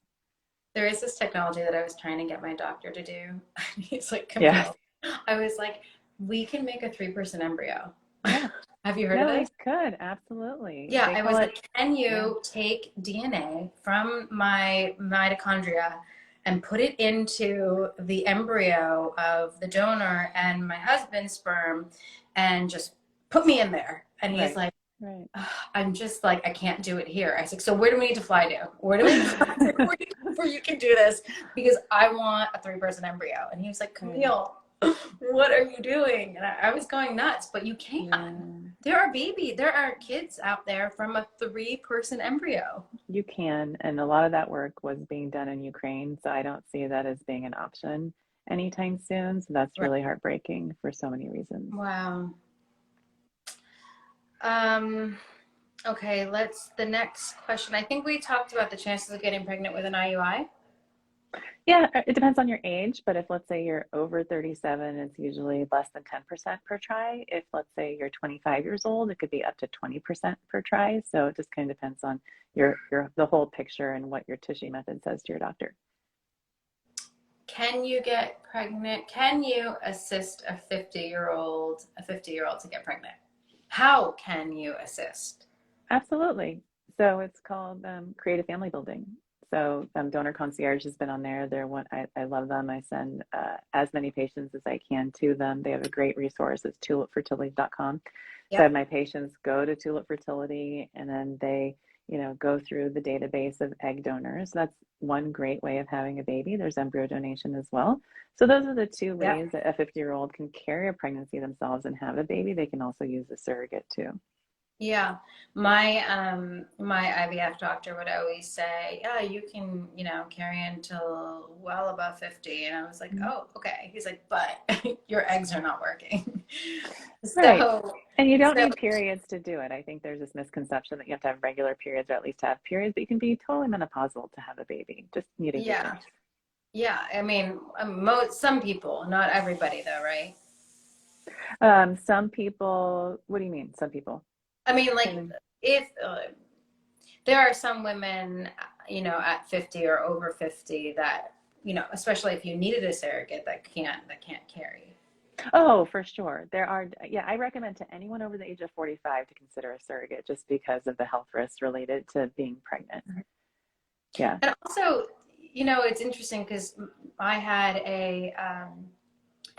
There is this technology that I was trying to get my doctor to do. He's like, Yes. Camille. I was like, we can make a 3-person embryo. Yeah. Have you heard of No, this? we could. Absolutely. Yeah, They I call was it, like, can yeah. you take DNA from my mitochondria and put it into the embryo of the donor and my husband's sperm and just put me in there? And he's Right. like, Right. I'm just like, I can't do it here. I was like, so where do we need to fly to? Where do we need to fly to where you can do this? Because I want a 3-person embryo. And he was like, Right. Camille, what are you doing? And I was going nuts, but you can. Yeah. There are kids out there from a 3-person embryo. You can, and a lot of that work was being done in Ukraine, so I don't see that as being an option anytime soon. So that's Right. really heartbreaking for so many reasons. Wow. Um, okay, the next question. I think we talked about the chances of getting pregnant with an IUI. Yeah, it depends on your age, but if let's say you're over 37, it's usually less than 10% per try. If let's say you're 25 years old, it could be up to 20% per try. So it just kind of depends on your the whole picture and what your TUSHY method says to your doctor. Can you get pregnant? Can you assist a 50-year-old to get pregnant? How can you assist? Absolutely. So it's called Creative Family Building. So Donor Concierge has been on there. I love them. I send as many patients as I can to them. They have a great resource. It's tulipfertility.com. So I have Yep. my patients go to Tulip Fertility, and then they, go through the database of egg donors. That's one great way of having a baby. There's embryo donation as well. So those are the two Yep. ways that a 50-year-old can carry a pregnancy themselves and have a baby. They can also use a surrogate too. Yeah, my IVF doctor would always say, "Yeah, you can, carry until well above 50." And I was like, "Oh, okay." He's like, "But your eggs are not working." Right. So, And you don't so need periods to do it. I think there's this misconception that you have to have regular periods or at least have periods, but you can be totally menopausal to have a baby, just needing to yeah, finish. yeah. I mean, some people, not everybody, though, right? Some people, what do you mean? Some people? I mean, I like mean, if there are some women. at 50 or over 50 that, especially if you needed a surrogate that can't carry. Oh, for sure. There are, yeah, I recommend to anyone over the age of 45 to consider a surrogate just because of the health risks related to being pregnant. Yeah. And also, it's interesting because I had an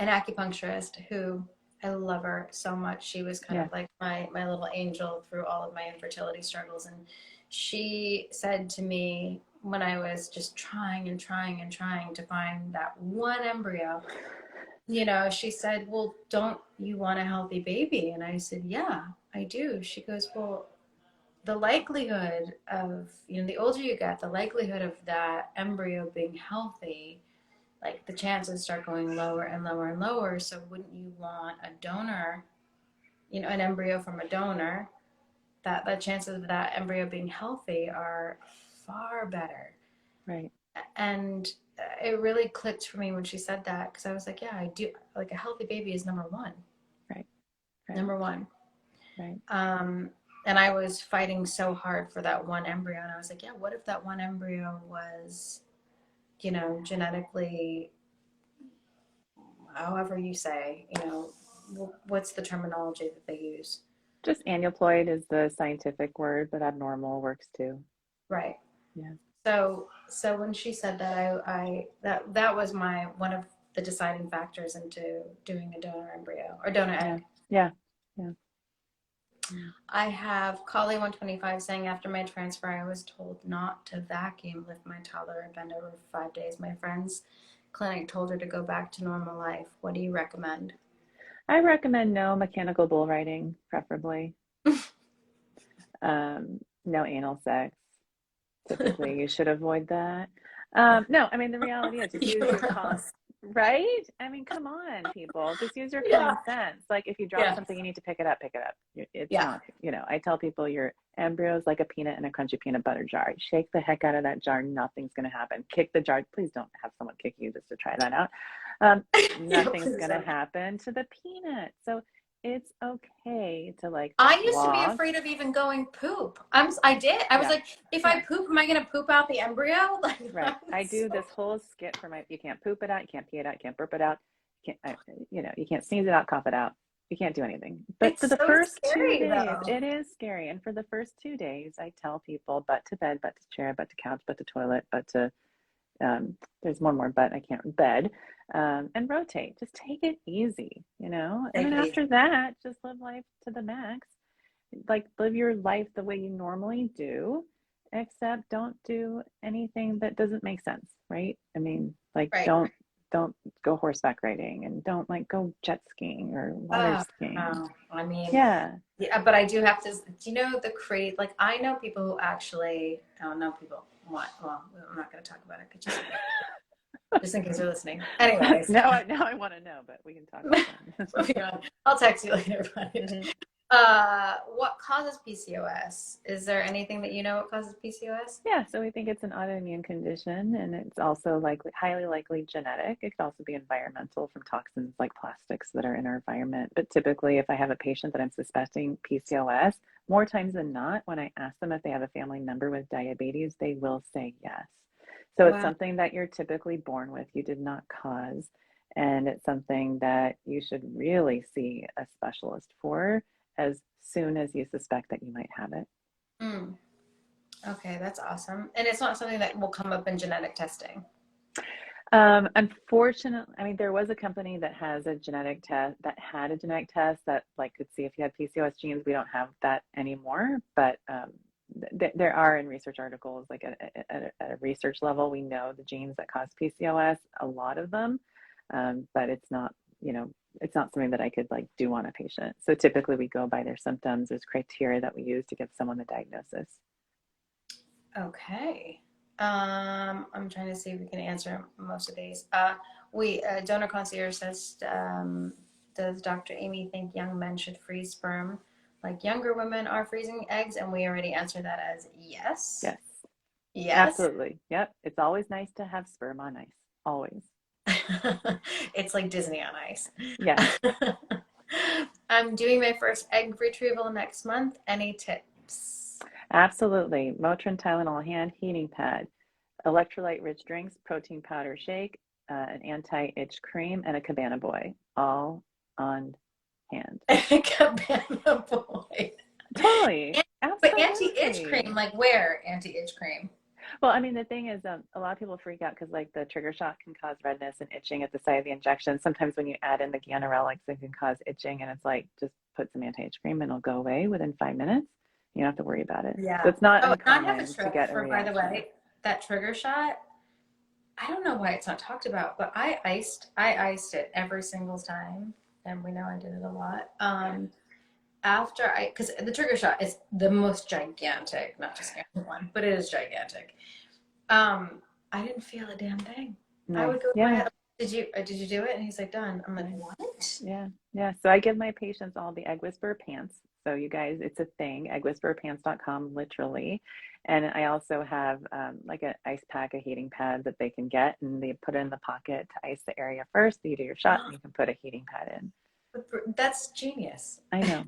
acupuncturist who, I love her so much. She was kind Yeah. of like my little angel through all of my infertility struggles. And she said to me when I was just trying and trying and trying to find that one embryo, she said, well, don't you want a healthy baby? And I said, yeah, I do. She goes, well, the likelihood of, the older you get, the likelihood of that embryo being healthy, like the chances start going lower and lower and lower. So wouldn't you want a donor, an embryo from a donor, that the chances of that embryo being healthy are far better. Right. And it really clicked for me when she said that, because I was like, yeah, I do. Like, a healthy baby is number one. Right. Right. Number one. Right. And I was fighting so hard for that one embryo. And I was like, yeah, what if that one embryo was, genetically, however you say, what's the terminology that they use? Just aneuploid is the scientific word, but abnormal works too. Right. Yeah. So when she said that, that was one of the deciding factors into doing a donor embryo or donor egg. Yeah. Yeah. I have Kali 125 saying, after my transfer, I was told not to vacuum, lift my toddler, and bend over for 5 days. My friend's clinic told her to go back to normal life. What do you recommend? I recommend no mechanical bull riding, preferably. No anal sex. Typically, you should avoid that. No, I mean, the reality is just use your right? I mean, come on, people. Just use your common sense. Like, if you drop something, you need to pick it up, pick it up. It's not, I tell people your embryo is like a peanut in a crunchy peanut butter jar. Shake the heck out of that jar. Nothing's going to happen. Kick the jar. Please don't have someone kick you just to try that out. Nothing's going to happen to the peanut. So it's okay to I used to be afraid of even going poop. I did. I was like, if I poop, am I going to poop out the embryo? Right. I do this whole skit for you can't poop it out, you can't pee it out, you can't burp it out, you can't sneeze it out, cough it out. You can't do anything. But it's for the so first scary, 2 days, though. it is scary. And for the first 2 days, I tell people butt to bed, butt to chair, butt to couch, butt to toilet, butt to there's one more but I can't bed, and rotate. Just take it easy, and then after that, just live life to the max. Like, live your life the way you normally do, except don't do anything that doesn't make sense, right? I mean, like, don't go horseback riding, and don't go jet skiing or water skiing. I mean, yeah, but I do have to, I know people who actually, I'm not going to talk about it, just in case you're listening. Anyways. now I want to know, but we can talk about that. I'll text you later. What causes PCOS? Is there anything that what causes PCOS? Yeah, so we think it's an autoimmune condition, and it's also highly likely genetic. It could also be environmental, from toxins like plastics that are in our environment. But typically, if I have a patient that I'm suspecting PCOS, more times than not, when I ask them if they have a family member with diabetes, they will say yes. So it's something that you're typically born with, you did not cause, and it's something that you should really see a specialist for as soon as you suspect that you might have it. Okay, that's awesome. And it's not something that will come up in genetic testing? Unfortunately, I mean, there was a company that has a genetic test that had a genetic test that could see if you had PCOS genes. We don't have that anymore, but there are, in research articles, at a research level, we know the genes that cause PCOS, a lot of them, but it's not, it's not something that I could do on a patient. So typically we go by their symptoms. There's criteria that we use to give someone the diagnosis. Okay. I'm trying to see if we can answer most of these. Donor concierge says, does Dr. Aimee think young men should freeze sperm like younger women are freezing eggs? And we already answered that as yes. Yes. Yes. Absolutely. Yep. It's always nice to have sperm on ice. Always. It's like Disney on ice. Yeah. I'm doing my first egg retrieval next month. Any tips? Absolutely. Motrin, Tylenol hand, heating pad, electrolyte-rich drinks, protein powder shake, an anti-itch cream, and a Cabana Boy, all on hand. Cabana Boy. Totally. But anti-itch Absolutely. cream, like where anti-itch cream? Well, I mean, the thing is, a lot of people freak out because, like, the trigger shot can cause redness and itching at the site of the injection. Sometimes when you add in the ganirelix, it can cause itching, and it's like, just put some anti-itch cream and it'll go away within 5 minutes. You don't have to worry about it. So Yeah. it's not Oh, and I have a uncommon to trick get a for, by the reaction. way, that trigger shot. I don't know why it's not talked about, but I iced it every single time, and we know I did it a lot. After because the trigger shot is the most gigantic, not to scare anyone, but it is gigantic. I didn't feel a damn thing. I Nice. would go to Yeah. my, did you do it? And he's like, done. I'm like, Nice. what? Yeah. Yeah. So I give my patients all the Egg Whisperer pants. So you guys, it's a thing, eggwhispererpants.com, literally. And I also have like an ice pack, a heating pad that they can get, and they put it in the pocket to ice the area first. You do your shot, and you can put a heating pad in. That's genius. I know.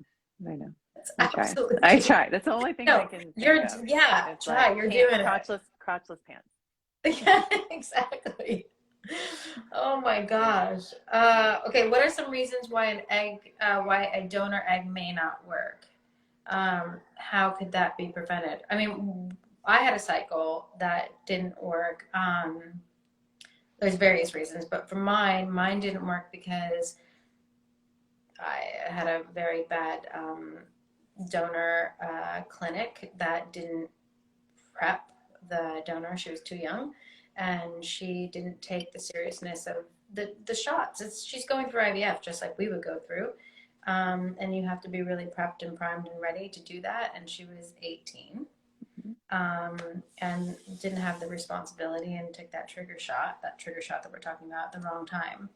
I know. That's I try. absolutely I genius. try. That's the only thing I No, can think you're, of. yeah, It's like try. You're pants, doing it. crotchless pants. Yeah, exactly. Oh my gosh. Okay, what are some reasons why why a donor egg may not work? How could that be prevented? I mean, I had a cycle that didn't work. There's various reasons, but for mine didn't work because I had a very bad donor clinic that didn't prep the donor. She was too young, and she didn't take the seriousness of the shots. She's going through IVF just like we would go through, and you have to be really prepped and primed and ready to do that. And she was 18, and didn't have the responsibility and took that trigger shot that we're talking about at the wrong time,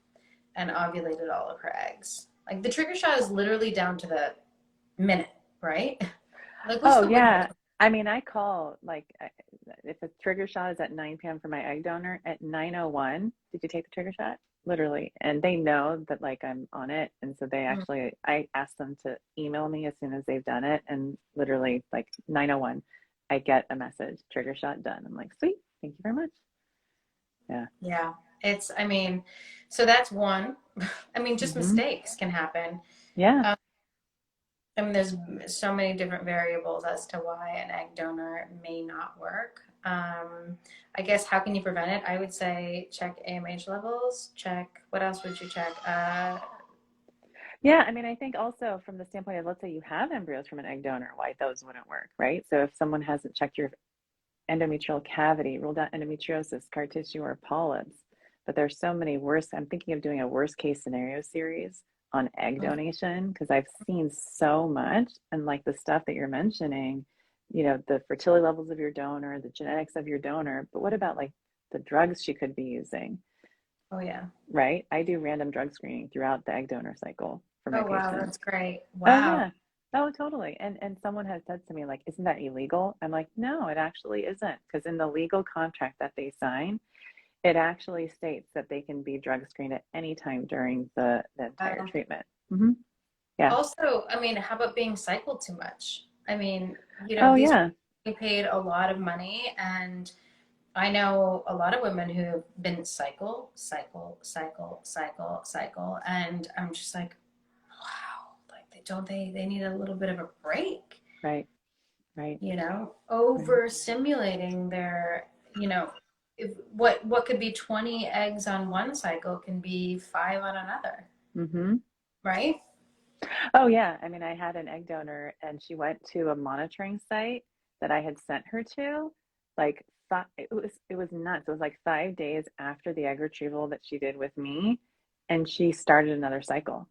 and ovulated all of her eggs. Like the trigger shot is literally down to the minute, right? Like what's Oh the window? yeah. I mean, I call like if a trigger shot is at 9 p.m. for my egg donor, at 9:01, did you take the trigger shot? Literally. And they know that like I'm on it. And so they actually, I ask them to email me as soon as they've done it. And literally like 9:01, I get a message, trigger shot done. I'm like, sweet, thank you very much. Yeah. Yeah, I mean, so that's one. I mean, just Hmm. mistakes can happen. Yeah. Um, I mean, there's so many different variables as to why an egg donor may not work. I guess how can you prevent it? I would say check AMH levels. Check, what else would you check? Yeah, I mean, I think also from the standpoint of, let's say you have embryos from an egg donor, why those wouldn't work, right? So if someone hasn't checked your endometrial cavity, ruled out endometriosis, scar tissue, or polyps. But there's so many worse. I'm thinking of doing a worst case scenario series on egg donation because I've seen so much, and like the stuff that you're mentioning, the fertility levels of your donor, the genetics of your donor. But what about like the drugs she could be using, Oh yeah. right? I do random drug screening throughout the egg donor cycle for my Oh wow, patients. that's great. Oh Wow. yeah. Oh, totally. And someone has said to me, like, isn't that illegal? I'm like, no, it actually isn't. Because in the legal contract that they sign, it actually states that they can be drug screened at any time during the entire treatment. Hmm. Yeah. Also, I mean, how about being cycled too much? I mean, Oh these yeah. women paid a lot of money, and I know a lot of women who have been cycle, and I'm just like, wow, like they need a little bit of a break, Right. Right. Right. over stimulating their, you know, if what could be 20 eggs on one cycle can be 5 on another, Mm-hmm. right? Oh yeah. I mean, I had an egg donor and she went to a monitoring site that I had sent her to. Like it was nuts. It was like 5 days after the egg retrieval that she did with me, and she started another cycle.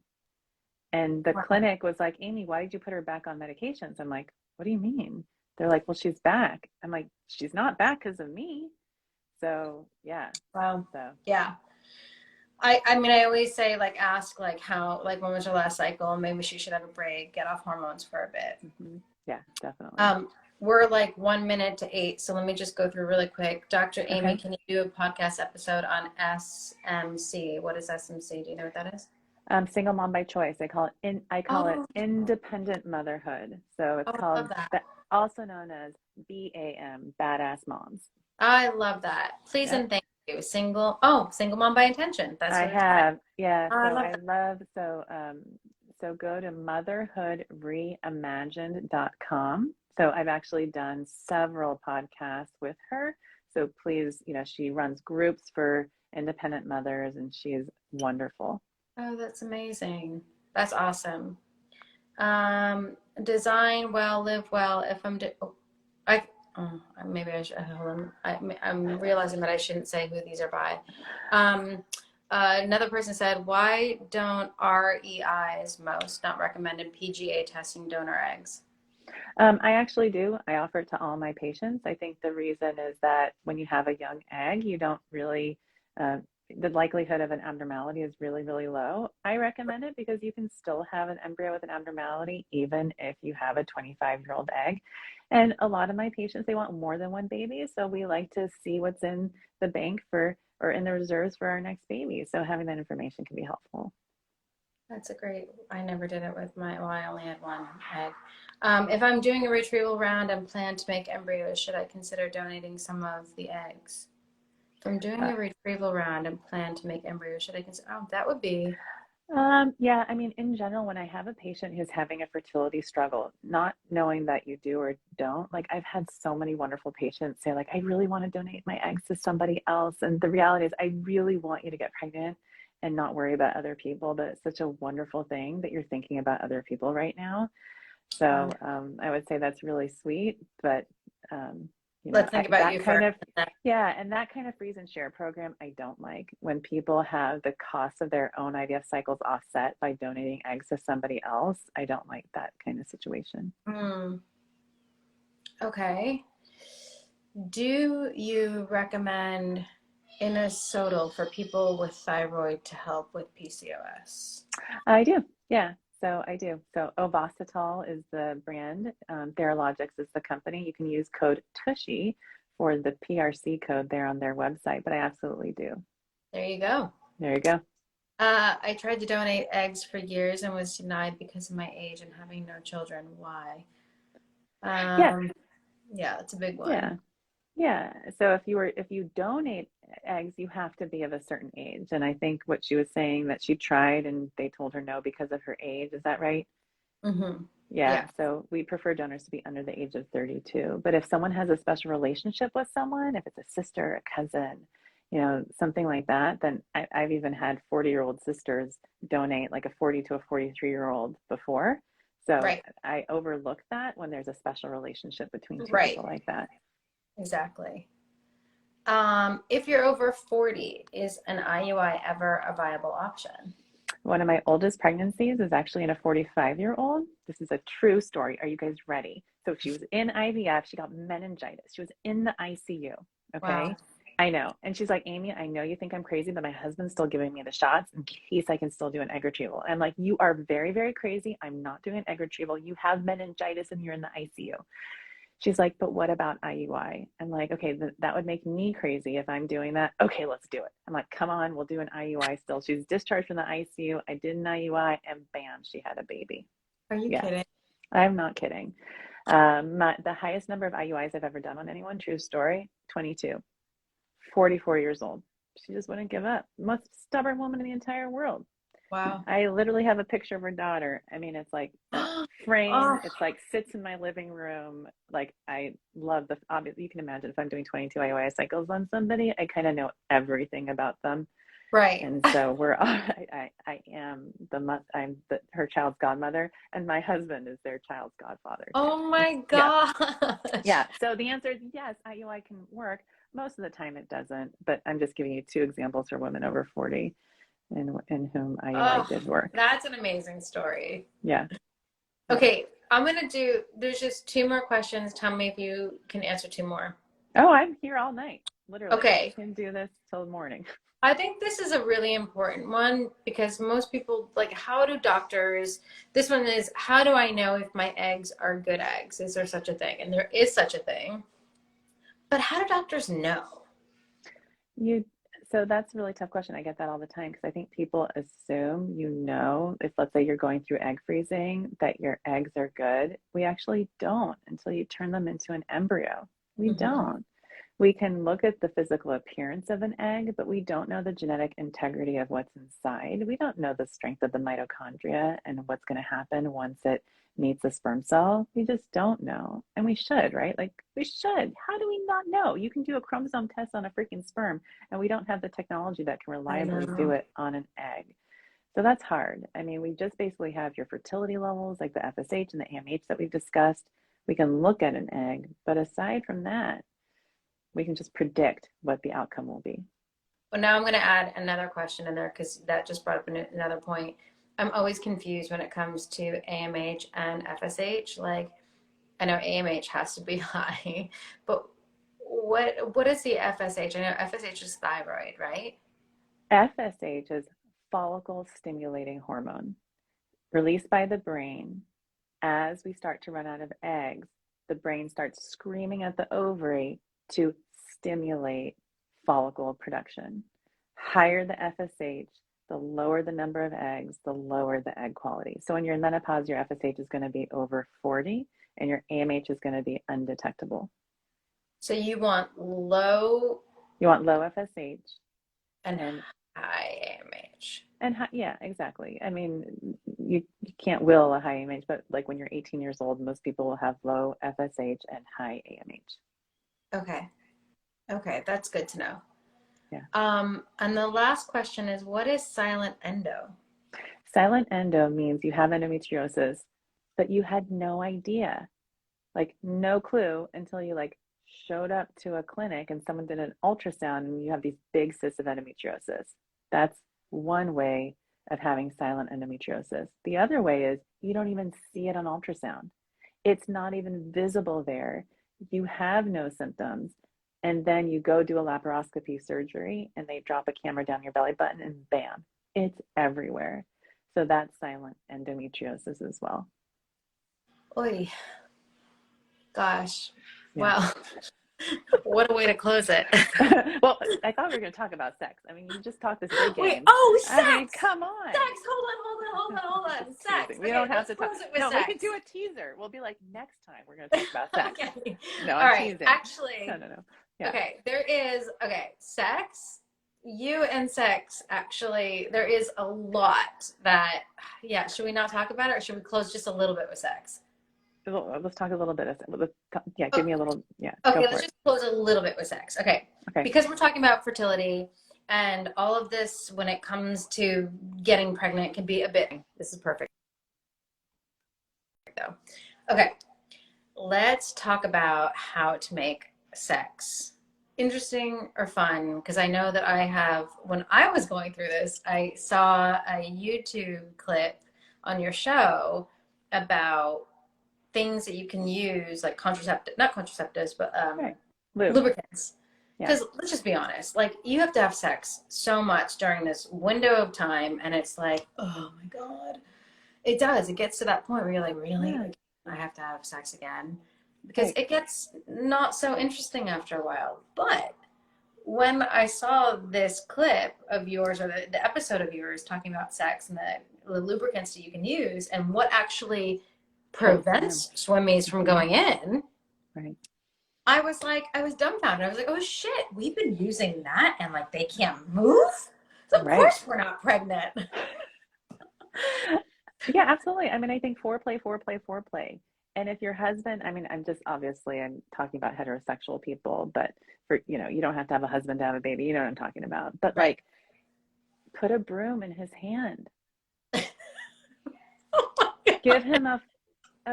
And the Wow. clinic was like, Aimee, why did you put her back on medications? I'm like, what do you mean? They're like, well, she's back. I'm like, she's not back because of me. So yeah. Wow. So Yeah. I mean, I always say, like, ask, like, how, like, when was your last cycle? Maybe she should have a break, get off hormones for a bit. hmm, yeah, definitely. Um, we're like 1 minute to 8, so let me just go through really quick. Dr. Aimee, Okay. can you do a podcast episode on SMC? What is SMC? Do you know what that is? Single mom by choice. I call it Oh, independent motherhood. So it's oh, I love called that. also known as BAM, Badass Moms. I love that. Please Yep. and thank you. Single mom by intention. That's I what it's called. have, yeah. Oh, So I love I that. love, so go to motherhoodreimagined.com. So I've actually done several podcasts with her. So please, she runs groups for independent mothers and she is wonderful. Oh, that's amazing. That's awesome. Design well, live well. If I'm, I, maybe I should, hold on. I'm realizing that I shouldn't say who these are by. Um, Another person said, why don't REIs, most not recommended, PGA testing donor eggs? I actually do. I offer it to all my patients. I think the reason is that when you have a young egg, you don't really, uh, the likelihood of an abnormality is really, really low. I recommend it because you can still have an embryo with an abnormality even if you have a 25-year-old egg. And a lot of my patients, they want more than one baby. So we like to see what's in the bank or in the reserves for our next baby. So having that information can be helpful. That's a great, I never did it with well, I only had one egg. If I'm doing a retrieval round and plan to make embryos, should I consider donating some of the eggs? If I'm doing Uh, a retrieval round and plan to make embryos, should I consider, oh, that would be, yeah, I mean, in general, when I have a patient who's having a fertility struggle, not knowing that you do or don't, like I've had so many wonderful patients say, like, I really want to donate my eggs to somebody else. And the reality is, I really want you to get pregnant and not worry about other people. But it's such a wonderful thing that you're thinking about other people right now. um, So I would say that's really sweet, but um, let's think about that you kind first. of, yeah, and that kind of freeze and share program, I don't like when people have the cost of their own IVF cycles offset by donating eggs to somebody else. I don't like that kind of situation. Hmm. Okay. Do you recommend inositol for people with thyroid to help with PCOS? I do, yeah. So I do. So Ovasitol is the brand. Theralogics is the company. You can use code TUSHY for the PRC code there on their website, but I absolutely do. There you go. There you go. I tried to donate eggs for years and was denied because of my age and having no children. Why? Yeah, Um, yeah, it's a big yeah. one. Yeah. So if you donate eggs, you have to be of a certain age. And I think what she was saying that she tried and they told her no because of her age. Is that right? Mm-hmm. Yeah. Yeah. So we prefer donors to be under the age of 32. But if someone has a special relationship with someone, if it's a sister, a cousin, something like that, then I've even had 40-year-old sisters donate like a 40 to a 43-year-old before. So Right. I overlook that when there's a special relationship between two Right. people like that. Exactly. If you're over 40, is an IUI ever a viable option? One of my oldest pregnancies is actually in a 45-year-old. This is a true story. Are you guys ready? So she was in IVF. She got meningitis. She was in the ICU. Wow. Okay. I know. And she's like, Aimee, I know you think I'm crazy, but my husband's still giving me the shots in case I can still do an egg retrieval. I'm like, you are very, very crazy. I'm not doing an egg retrieval. You have meningitis and you're in the ICU. She's like, but what about IUI? I'm like, okay, that would make me crazy if I'm doing that. Okay, let's do it. I'm like, come on, we'll do an IUI still. She's discharged from the ICU. I did an IUI and bam, she had a baby. Are you Yes, kidding? I'm not kidding. The highest number of IUIs I've ever done on anyone, true story, 22, 44 years old. She just wouldn't give up. Most stubborn woman in the entire world. Wow. I literally have a picture of her daughter. I mean, it's like frame. Oh, It's like sits in my living room. Like I love obviously you can imagine if I'm doing 22 IOI cycles on somebody, I kind of know everything about them. right. And so I am her child's godmother and my husband is their child's godfather. Oh my Yeah. gosh. Yeah. So the answer is yes, IUI can work. Most of the time it doesn't, but I'm just giving you two examples for women over 40 in whom IUI Oh, did work. that's an amazing story. Yeah. Yeah. Okay, there's just two more questions. Tell me if you can answer two more. Oh, I'm here all night. Literally. We Okay, can do this till morning. I think this is a really important one because most people, like, how do doctors, this one is, how do I know if my eggs are good eggs? Is there such a thing? And there is such a thing. But how do doctors know? You So that's a really tough question. I get that all the time because I think people assume, if let's say you're going through egg freezing, that your eggs are good. We actually don't until you turn them into an embryo. We don't. We can look at the physical appearance of an egg, but we don't know the genetic integrity of what's inside. We don't know the strength of the mitochondria and what's going to happen once it meets the sperm cell. We just don't know. And we should, right? Like we should. How do we not know? You can do a chromosome test on a freaking sperm, and we don't have the technology that can reliably do it on an egg. So that's hard. I mean, we just basically have your fertility levels, like the FSH and the AMH that we've discussed. We can look at an egg, but aside from that, we can just predict what the outcome will be. Well, now I'm going to add another question in there because that just brought up another point. I'm always confused when it comes to AMH and FSH. Like, I know AMH has to be high, but what is the FSH? I know FSH is thyroid, right? FSH is follicle stimulating hormone released by the brain. As we start to run out of eggs, the brain starts screaming at the ovary to stimulate follicle production. Higher the FSH, the lower the number of eggs, the lower the egg quality. So when you're in menopause, your FSH is going to be over 40 and your AMH is going to be undetectable. So you want low FSH and high AMH. And yeah, exactly. I mean, you can't will a high AMH, but like when you're 18 years old, most people will have low FSH and high AMH. Okay, that's good to know. Yeah. And the last question is, what is silent endo? Silent endo means you have endometriosis, but you had no idea, like no clue until you like showed up to a clinic and someone did an ultrasound and you have these big cysts of endometriosis. That's one way of having silent endometriosis. The other way is you don't even see it on ultrasound. It's not even visible there. You have no symptoms. And then you go do a laparoscopy surgery and they drop a camera down your belly button and bam, it's everywhere. So that's silent endometriosis as well. Oy. Gosh. Yeah. Wow. What a way to close it. Well, I thought we were going to talk about sex. I mean, you just talked this big game. Wait, sex! I mean, come on. Sex! Hold on. Sex. We don't have to talk. No, sex. we can do a teaser. We'll be like, next time we're going to talk about sex. Okay. No, I'm all right. teasing. Actually. No. Yeah. Okay, there is, sex. You and sex, actually, there is a lot that, yeah, should we not talk about it or should we close just a little bit with sex? Let's talk a little bit of sex. Give me a little, yeah. Okay, let's just close a little bit with sex. Okay. Because we're talking about fertility and all of this when it comes to getting pregnant can be a bit, this is perfect though. Okay, let's talk about how to make sex interesting or fun, because I know that when I was going through this, I saw a YouTube clip on your show about things that you can use, like not contraceptives, but lubricants. Because let's just be honest, like you have to have sex so much during this window of time, and it's like, oh my God, it does. It gets to that point where you're like, really? Like, I have to have sex again? Because it gets not so interesting after a while. But when I saw this clip of yours or the episode of yours talking about sex and the lubricants that you can use and what actually prevents swimmies from going in, I was dumbfounded. I was like, oh shit, we've been using that and like they can't move? So of course we're not pregnant. Yeah, absolutely. I mean, I think foreplay. And if your husband, I mean, I'm talking about heterosexual people, but you don't have to have a husband to have a baby. You know what I'm talking about. But like, put a broom in his hand. Give him a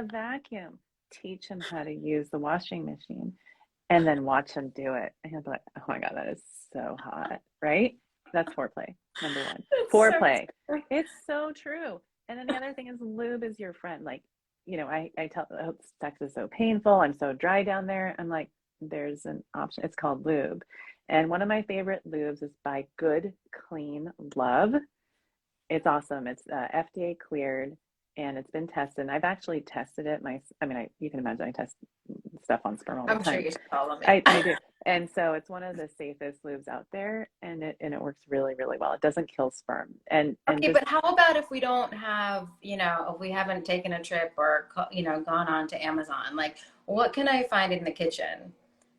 vacuum. Teach him how to use the washing machine. And then watch him do it. And he'll be like, oh my God, that is so hot, right? That's foreplay, number one. Foreplay. It's so true. And then the other thing is lube is your friend. Like, I tell sex is so painful. I'm so dry down there. I'm like, there's an option. It's called lube. And one of my favorite lubes is by Good Clean Love. It's awesome. It's FDA cleared and it's been tested. And I've actually tested it. You can imagine I test stuff on sperm all the time. I'm sure you follow me. I do. And so it's one of the safest lubes out there, and it works really, really well. It doesn't kill sperm. And Okay, just but how about if we don't have, if we haven't taken a trip or, gone on to Amazon, like what can I find in the kitchen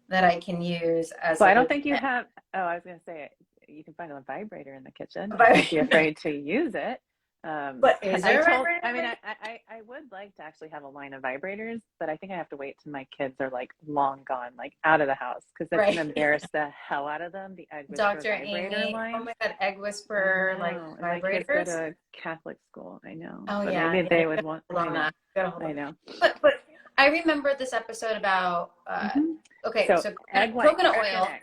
that I can use as so a I don't lube? think you have. Oh, I was going to say you can find a vibrator in the kitchen, but don't But, be afraid to use it. but is there a I mean, vibrator? I would like to actually have a line of vibrators, but I think I have to wait till my kids are like long gone, like out of the house, because that's Right. going to embarrass the hell out of them. The Egg Whisperer Dr. vibrator Aimee. Oh line. my God, egg I whisperer, like know, and my kids go vibrators. to Catholic school. I know, Oh but yeah, maybe yeah, they you would gotta want. hold I on know, that. You gotta hold I on. know. But I remember this episode about Hmm. okay, So so egg white, coconut crack an oil. egg,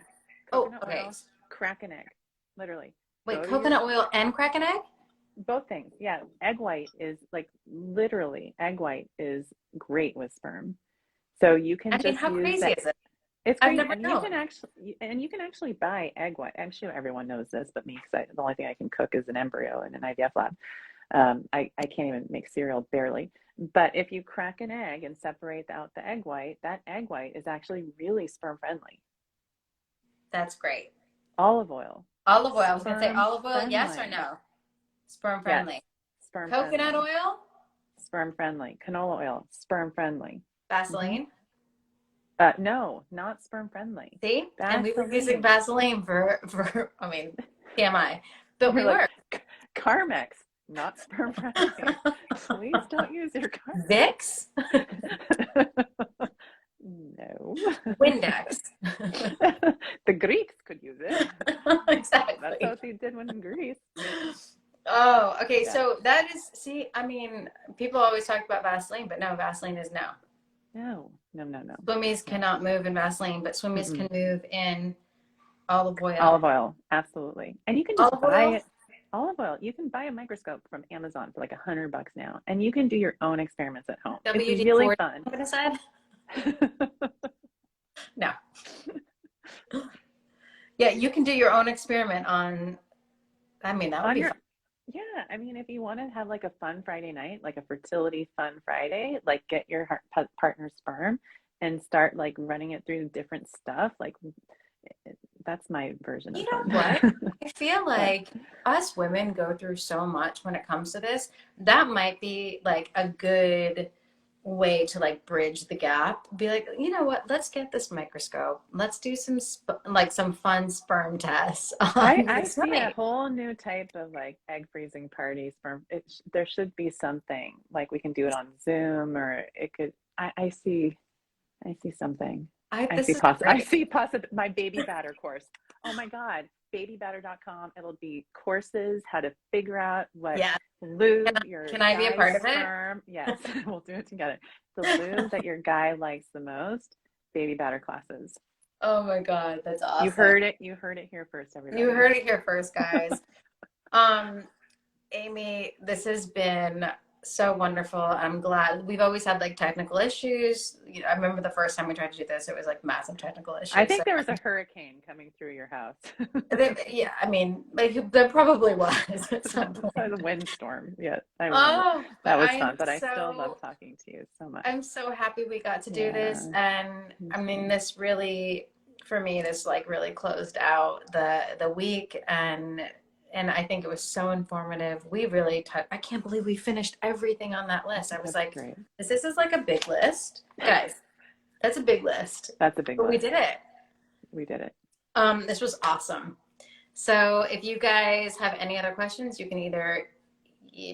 Oh, coconut okay. oil, crack an egg. Literally, Wait, go to your coconut oil and crack an egg? both things. Yeah, egg white is like literally egg white is great with sperm. So you can I mean, just how use crazy that. is it? It's I've crazy, never and known. you can actually buy egg white. I'm sure everyone knows this, but me, because the only thing I can cook is an embryo in an IVF lab. I can't even make cereal barely. But if you crack an egg and separate out the egg white, that egg white is actually really sperm friendly. That's great. Olive oil, Olive oil. I was gonna say sperm olive oil, yes or friendly. no? Sperm Yes, friendly. sperm Coconut friendly. oil, Sperm friendly. Canola oil, sperm friendly. Hmm. Vaseline. No, not sperm friendly. See? And we were using Vaseline. Vaseline for I mean, TMI. But You're we like, were. Carmex, not sperm friendly. Please don't use your Carmex. Vicks? No. Windex. The Greeks could use it. That's Exactly. what they did when in Greece. Oh, okay. Yeah. So that is, see, I mean, people always talk about Vaseline, but no, Vaseline is no. No, no, no, no, Swimmies no. cannot move in Vaseline, but swimmies Mm-mm. can move in olive oil. Olive oil, absolutely. And you can just Olive buy oil? it. Olive oil. You can buy a microscope from Amazon for like $100 now, and you can do your own experiments at home. It's really WD-40, fun. I'm gonna say? No. Yeah, you can do your own experiment on, I mean, that would On be your, fun. yeah, I mean, if you want to have like a fun Friday night, like a fertility fun Friday, like get your partner's sperm and start like running it through different stuff. Like that's my version You of know fun. what? I feel What? like us women go through so much when it comes to this. That might be like a good way to like bridge the gap. Be like, you know what? Let's get this microscope. Let's do some fun sperm tests on I the see a site. whole new type of like egg freezing party sperm. There should be something like we can do it on Zoom, or it could. I see something. This is I great. see possible my baby batter course. Oh my God, babybatter.com. It'll be courses, how to figure out what Yeah. lube your Can I be a guy's part of it? sperm. Yes, we'll do it together. The lube that your guy likes the most, baby batter classes. Oh my God, that's awesome. You heard it here first, You everybody. heard it here first, guys. Um, Aimee, this has been so wonderful. I'm glad we've always had like technical issues. I remember the first time we tried to do this, it was like massive technical I issues. So, think there was a hurricane coming through your house. yeah, I mean, like there probably was at some The point. windstorm. Yeah, I remember. Oh, but That was fun, but I still love talking to you so much. I'm so happy we got to do this. Yeah, And me I mean, too. this really, for me, this like really closed out the week, and I think it was so informative. We really I can't believe we finished everything on that list. I was That's like, great. this is like a big list. Guys, that's a big list. That's a big But we list. did it. We did it. This was awesome. So if you guys have any other questions, you can either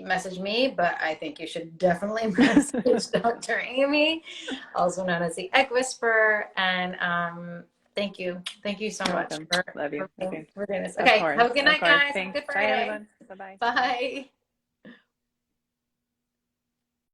message me, but I think you should definitely message Dr. Aimee, also known as the Egg Whisperer. And thank you. Thank you so You're much welcome. Love you. Okay. for doing this. Of Okay. course. Have a good Of night, course. guys. Have a Thanks. good Bye, Friday. everyone. Bye-bye. Bye.